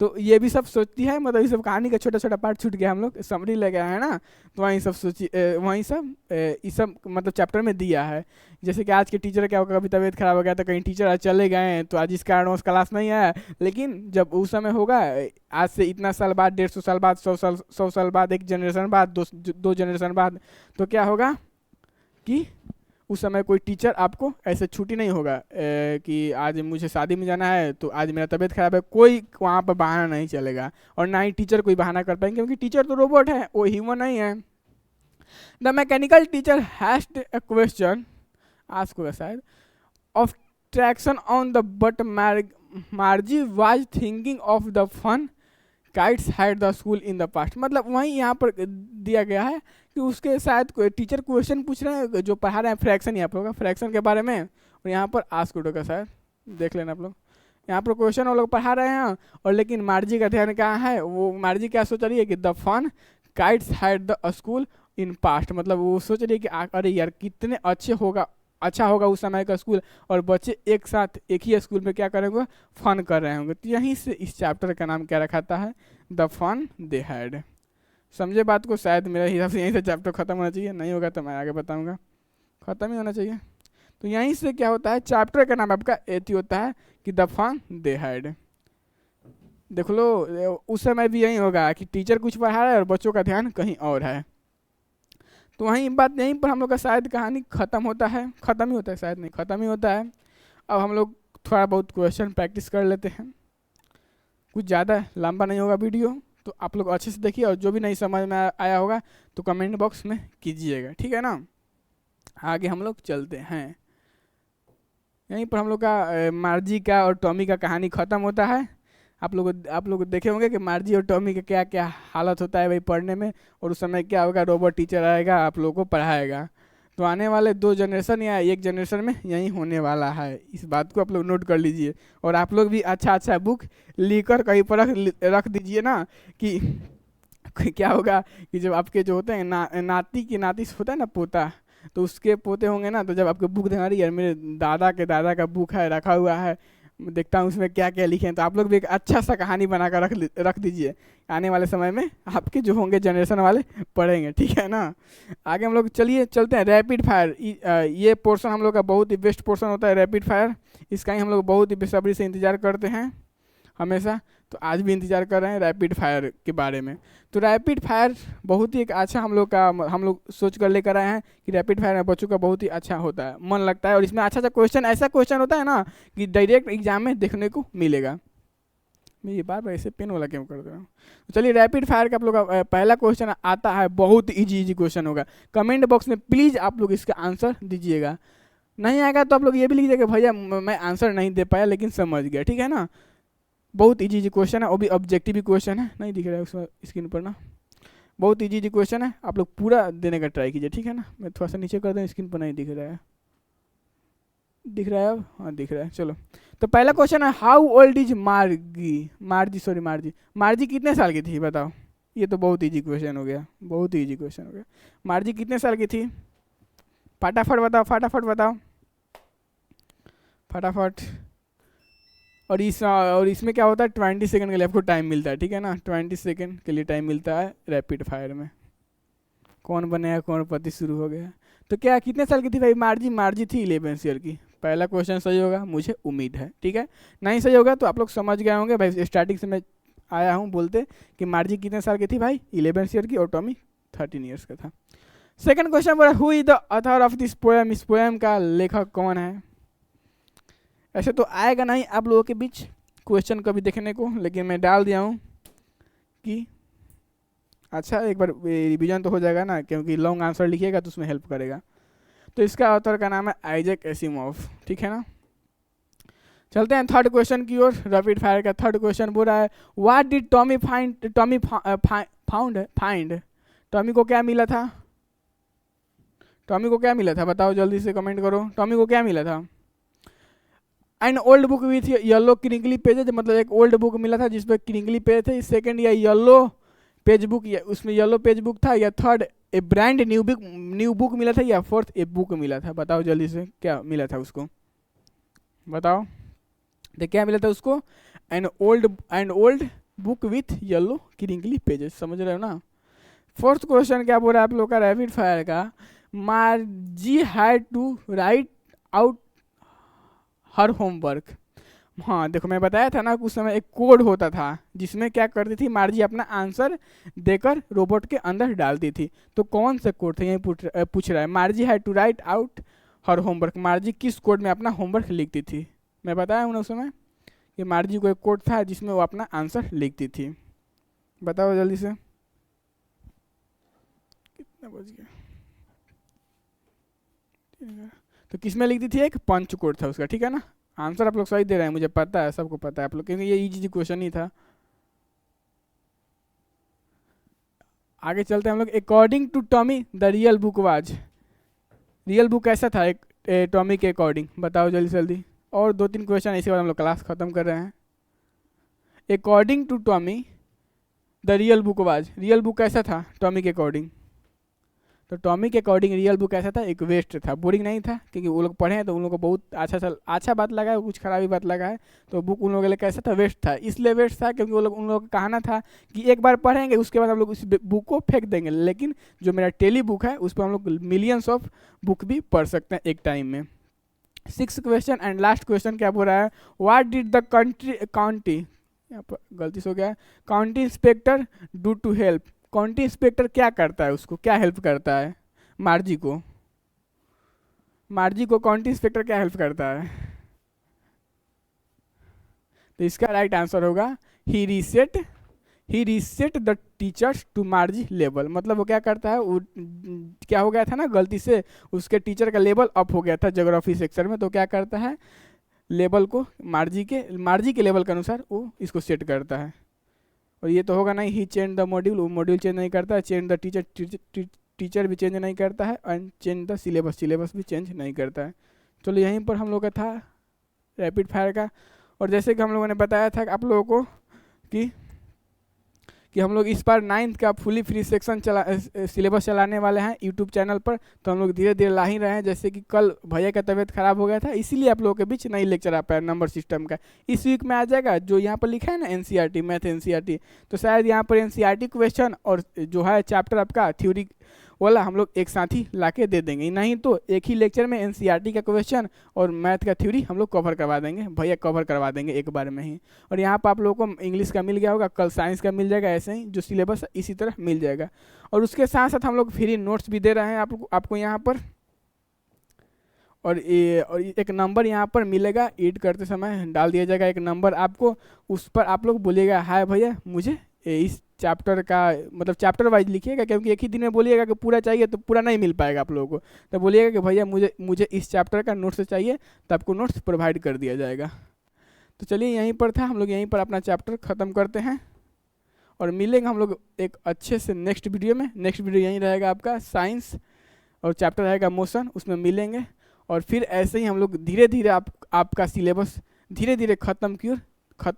तो ये भी सब सोचती है, मतलब ये सब कहानी का छोटा छोटा पार्ट छूट गया, हम लोग समरी ले गया है ना, तो वहीं सब सोची, वहीं सब ये सब मतलब चैप्टर में दिया है। जैसे कि आज के टीचर क्या होगा, कभी तबीयत खराब हो गया तो कहीं टीचर आज चले गए हैं, तो आज इस कारण उस क्लास नहीं आया। लेकिन जब उस समय होगा, आज से इतना साल बाद, 150 साल बाद, 100 साल बाद, एक जनरेशन बाद, दो जनरेशन बाद, तो क्या होगा कि उस समय कोई टीचर आपको ऐसे छुट्टी नहीं होगा कि आज मुझे शादी में जाना है तो आज मेरा तबीयत खराब है, कोई वहाँ पर बहाना नहीं चलेगा। और ना ही टीचर कोई बहाना कर पाएंगे, क्योंकि टीचर तो रोबोट है, वो ह्यूमन नहीं है। The mechanical teacher has a question ask होगा शायद of traction on the but Margie was thinking of the fun kites had the school in the past. मतलब वहीं यहाँ पर दिया गया है कि उसके शायद टीचर क्वेश्चन पूछ रहे हैं, जो पढ़ा रहे हैं फ्रैक्शन, यहाँ पर होगा फ्रैक्शन के बारे में, और यहाँ पर आस्क होगा शायद, देख लेना आप लोग। यहाँ पर क्वेश्चन वो लोग पढ़ा रहे हैं, और लेकिन मार्जी का ध्यान कहाँ है, वो मार्जी क्या सोच रही है कि the fun kites had the school in past. मतलब वो सोच रही है कि अरे यार कितने अच्छा होगा उस समय का स्कूल, और बच्चे एक साथ एक ही स्कूल में क्या करेंगे, फन कर रहे होंगे। तो यहीं से इस चैप्टर का नाम क्या रखा है, द फन दे हैड। समझे बात को? शायद मेरे हिसाब से यहीं से चैप्टर खत्म होना चाहिए, नहीं होगा तो मैं आगे बताऊंगा, खत्म ही होना चाहिए। तो यहीं से क्या होता है, चैप्टर का नाम आपका एथी होता है कि द फन दे हैड। देख लो उस समय भी यही होगा कि टीचर कुछ पढ़ा रहा है और बच्चों का ध्यान कहीं और है। तो वहीं बात यहीं पर हम लोग का शायद कहानी ख़त्म होता है, ख़त्म ही होता है, शायद नहीं ख़त्म ही होता है। अब हम लोग थोड़ा बहुत क्वेश्चन प्रैक्टिस कर लेते हैं, कुछ ज़्यादा लंबा नहीं होगा वीडियो, तो आप लोग अच्छे से देखिए, और जो भी नहीं समझ में आया होगा तो कमेंट बॉक्स में कीजिएगा, ठीक है ना। आगे हम लोग चलते हैं, यहीं पर हम लोग का मार्जी का और टॉमी का कहानी ख़त्म होता है। आप लोग देखे होंगे कि मार्जी और टॉमी का क्या क्या हालत होता है भाई पढ़ने में, और उस समय क्या होगा, रोबोट टीचर आएगा आप लोगों को पढ़ाएगा। तो आने वाले 2 जनरेशन या 1 जनरेशन में यही होने वाला है, इस बात को आप लोग नोट कर लीजिए। और आप लोग भी अच्छा अच्छा बुक लिखकर कहीं पर रख दीजिए ना, कि क्या होगा कि जब आपके जो होते हैं नाती की नाती होता है ना, पोता, तो उसके पोते होंगे ना, तो जब आपको बुक देना रही यार मेरे दादा के दादा का बुक है रखा हुआ है, देखता हूँ उसमें क्या क्या लिखे हैं, तो आप लोग भी एक अच्छा सा कहानी बनाकर रख दीजिए। आने वाले समय में आपके जो होंगे जनरेशन वाले पढ़ेंगे, ठीक है ना। आगे हम लोग चलिए चलते हैं रैपिड फायर। ये पोर्शन हम लोग का बहुत ही बेस्ट पोर्शन होता है रैपिड फायर, इसका ही हम लोग बहुत ही बेसब्री से इंतजार करते हैं हमेशा। तो आज भी इंतजार कर रहे हैं रैपिड फायर के बारे में। तो रैपिड फायर बहुत ही एक अच्छा हम लोग सोच कर लेकर आए हैं कि रैपिड फायर में बच्चों का बहुत ही अच्छा होता है, मन लगता है, और इसमें अच्छा अच्छा क्वेश्चन, ऐसा क्वेश्चन होता है ना कि डायरेक्ट एग्जाम में देखने को मिलेगा। मैं ये बार बार ऐसे पेन वाला क्यों कर रहा हूँ। तो चलिए रैपिड फायर का आप लोग का पहला क्वेश्चन आता है, बहुत इजी क्वेश्चन होगा। कमेंट बॉक्स में प्लीज़ आप लोग इसका आंसर दीजिएगा, नहीं आएगा तो आप लोग ये भी लिखिएगा भैया मैं आंसर नहीं दे पाया लेकिन समझ गया, ठीक है ना। बहुत इजी क्वेश्चन है, वो भी ऑब्जेक्टिव क्वेश्चन है, नहीं दिख रहा है उसमें स्क्रीन पर ना, बहुत इजी क्वेश्चन है, आप लोग पूरा देने का ट्राई कीजिए, ठीक है ना। मैं थोड़ा सा नीचे कर दूँ, स्क्रीन पर नहीं दिख रहा है, दिख रहा है अब, हाँ दिख रहा है। चलो तो पहला क्वेश्चन है, हाउ ओल्ड इज मार्जी कितने साल की थी बताओ। ये तो बहुत इजी क्वेश्चन हो गया, बहुत इजी क्वेश्चन हो गया। मार्जी कितने साल की थी, फटाफट बताओ, फटाफट बताओ, फटाफट। और इसमें क्या होता है, 20 सेकंड के लिए आपको टाइम मिलता है, ठीक है ना, 20 सेकंड के लिए टाइम मिलता है रैपिड फायर में। कौन बनेगा करोड़पति शुरू हो गया। तो क्या कितने साल की थी भाई मार्जी थी 11 ईयर की। पहला क्वेश्चन सही होगा, मुझे उम्मीद है, ठीक है। नहीं सही होगा तो आप लोग समझ गए होंगे भाई, स्टार्टिंग से मैं आया हूँ बोलते कि मार्जी कितने साल की थी भाई, 11 ईयर की, और टॉमी 13 ईयर्स का था। सेकंड क्वेश्चन बोला, who is the author of this poem, इस पोएम का लेखक कौन है। ऐसे तो आएगा नहीं आप लोगों के बीच क्वेश्चन कभी देखने को, लेकिन मैं डाल दिया हूँ कि अच्छा एक बार रिवीजन तो हो जाएगा ना, क्योंकि लॉन्ग आंसर लिखिएगा तो उसमें हेल्प करेगा। तो इसका ऑथर का नाम है आइजैक एसिमोव, ठीक है ना। चलते हैं थर्ड क्वेश्चन की ओर। रैपिड फायर का थर्ड क्वेश्चन बोल रहा है, what did Tommy find, Tommy को क्या मिला था, टॉमी को क्या मिला था बताओ, जल्दी से कमेंट करो, टॉमी को क्या मिला था। And old book with yellow crinkly pages, मतलब एक ओल्ड बुक मिला था जिसपे क्रिंकली पेज थे। सेकंड या येलो पेज बुक, या उसमें येलो पेज बुक था, या third A brand new book मिला था, या फोर्थ ए बुक मिला था। बताओ जल्दी से क्या मिला था उसको, बताओ। तो क्या मिला था उसको, and old book with yellow crinkly pages, समझ रहे हो ना। फोर्थ क्वेश्चन क्या बोल रहा है आप लोग का रैपिड फायर का, Margie had to write out her homework. हाँ देखो मैं बताया था ना उस समय एक कोड होता था जिसमें क्या करती थी मार्जी अपना आंसर देकर रोबोट के अंदर डालती थी। तो कौन सा कोड था यही पूछ रहा है, Margie had to write out her homework, Margie किस कोड में अपना होमवर्क लिखती थी। मैं बताया हूँ ना उस समय कि मार्जी को एक कोड था जिसमें वो अपना आंसर लिखती थी। बताओ जल्दी से, कितना बज गया। तो किस में लिखती थी, एक पंच कोड था उसका, ठीक है ना। आंसर आप लोग सही दे रहे हैं, मुझे पता है, सबको पता है आप लोग, क्योंकि ये इजी क्वेश्चन ही था। आगे चलते हैं हम लोग। According to Tommy the real book was, real book कैसा था एक टॉमी के अकॉर्डिंग, बताओ जल्दी जल्दी। और 2-3 क्वेश्चन ऐसे बाद हम लोग क्लास खत्म कर रहे हैं। According to Tommy the real book was, real book कैसा था टॉमी के अकॉर्डिंग। तो टॉमी के अकॉर्डिंग रियल बुक ऐसा था, एक वेस्ट था, बोरिंग नहीं था, क्योंकि वो लोग पढ़े हैं तो उन लोगों को बहुत अच्छा बात लगा है, कुछ खराबी बात लगा है। तो बुक उन लोगों के लिए कैसा था, वेस्ट था। इसलिए वेस्ट था क्योंकि उन लोगों का कहना था कि एक बार पढ़ेंगे उसके बाद हम लोग उस बुक को फेंक देंगे, लेकिन जो मेरा टेली बुक है उस पर हम लोग मिलियंस ऑफ बुक भी पढ़ सकते हैं एक टाइम में। 6th question and last question क्या बोल रहा है, व्हाट डिड द काउंटी, यहाँ पर गलती से हो गया, county inspector do to help, county inspector क्या करता है, उसको क्या हेल्प करता है मार्जी को। मार्जी को क्वांटिटी फैक्टर क्या हेल्प करता है? तो इसका राइट आंसर होगा he reset the teachers to Margie level. मतलब वो क्या करता है, वो क्या हो गया था ना, गलती से उसके टीचर का लेवल अप हो गया था ज्योग्राफी सेक्शन में, तो क्या करता है, लेवल को मार्जी के लेवल के अनुसार वो इसको सेट करता है। और ये तो होगा नहीं, ही चेंज द मॉड्यूल, वो मॉड्यूल चेंज नहीं करता है, चेंज द टीचर भी चेंज नहीं करता है, एंड चेंज द सिलेबस भी चेंज नहीं करता है। चलो यहीं पर हम लोग का था रैपिड फायर का। और जैसे कि हम लोगों ने बताया था आप लोगों को कि हम लोग इस बार 9th का फुली फ्री सेक्शन सिलेबस चलाने वाले हैं यूट्यूब चैनल पर। तो हम लोग धीरे धीरे ला ही रहे हैं। जैसे कि कल भैया का तबीयत खराब हो गया था, इसीलिए आप लोगों के बीच नई लेक्चर आ पाया नंबर सिस्टम का। इस वीक में आ जाएगा, जो यहाँ पर लिखा है ना एनसीईआरटी मैथ एनसीईआरटी, तो शायद यहाँ पर एनसीईआरटी क्वेश्चन और जो है चैप्टर आपका थ्योरी वाला हम लोग एक साथ ही ला के दे देंगे। नहीं तो एक ही लेक्चर में एनसीईआरटी का क्वेश्चन और मैथ का थ्योरी हम लोग कवर करवा देंगे, भैया कवर करवा देंगे एक बार में ही। और यहाँ पर आप लोगों को इंग्लिश का मिल गया होगा, कल साइंस का मिल जाएगा, ऐसे ही जो सिलेबस है इसी तरह मिल जाएगा। और उसके साथ साथ हम लोग फ्री नोट्स भी दे रहे हैं आपको यहाँ पर। और एक नंबर यहाँ पर मिलेगा, एड करते समय डाल दिया जाएगा एक नंबर आपको, उस पर आप लोग बोलिएगा हाय भैया मुझे इस चैप्टर का, मतलब चैप्टर वाइज लिखिएगा, क्योंकि एक ही दिन में बोलिएगा कि पूरा चाहिए तो पूरा नहीं मिल पाएगा आप लोगों को। तो बोलिएगा कि भैया मुझे इस चैप्टर का नोट्स चाहिए, तो आपको नोट्स प्रोवाइड कर दिया जाएगा। तो चलिए यहीं पर था, हम लोग यहीं पर अपना चैप्टर ख़त्म करते हैं और मिलेंगे हम लोग एक अच्छे से नेक्स्ट वीडियो में। नेक्स्ट वीडियो यहीं रहेगा आपका साइंस और चैप्टर रहेगा मोशन, उसमें मिलेंगे। और फिर ऐसे ही हम लोग धीरे धीरे आपका सिलेबस धीरे धीरे ख़त्म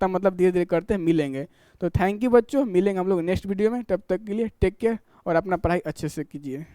मतलब धीरे धीरे करते मिलेंगे। तो थैंक यू बच्चों, मिलेंगे हम लोग नेक्स्ट वीडियो में। तब तक के लिए टेक केयर और अपना पढ़ाई अच्छे से कीजिए।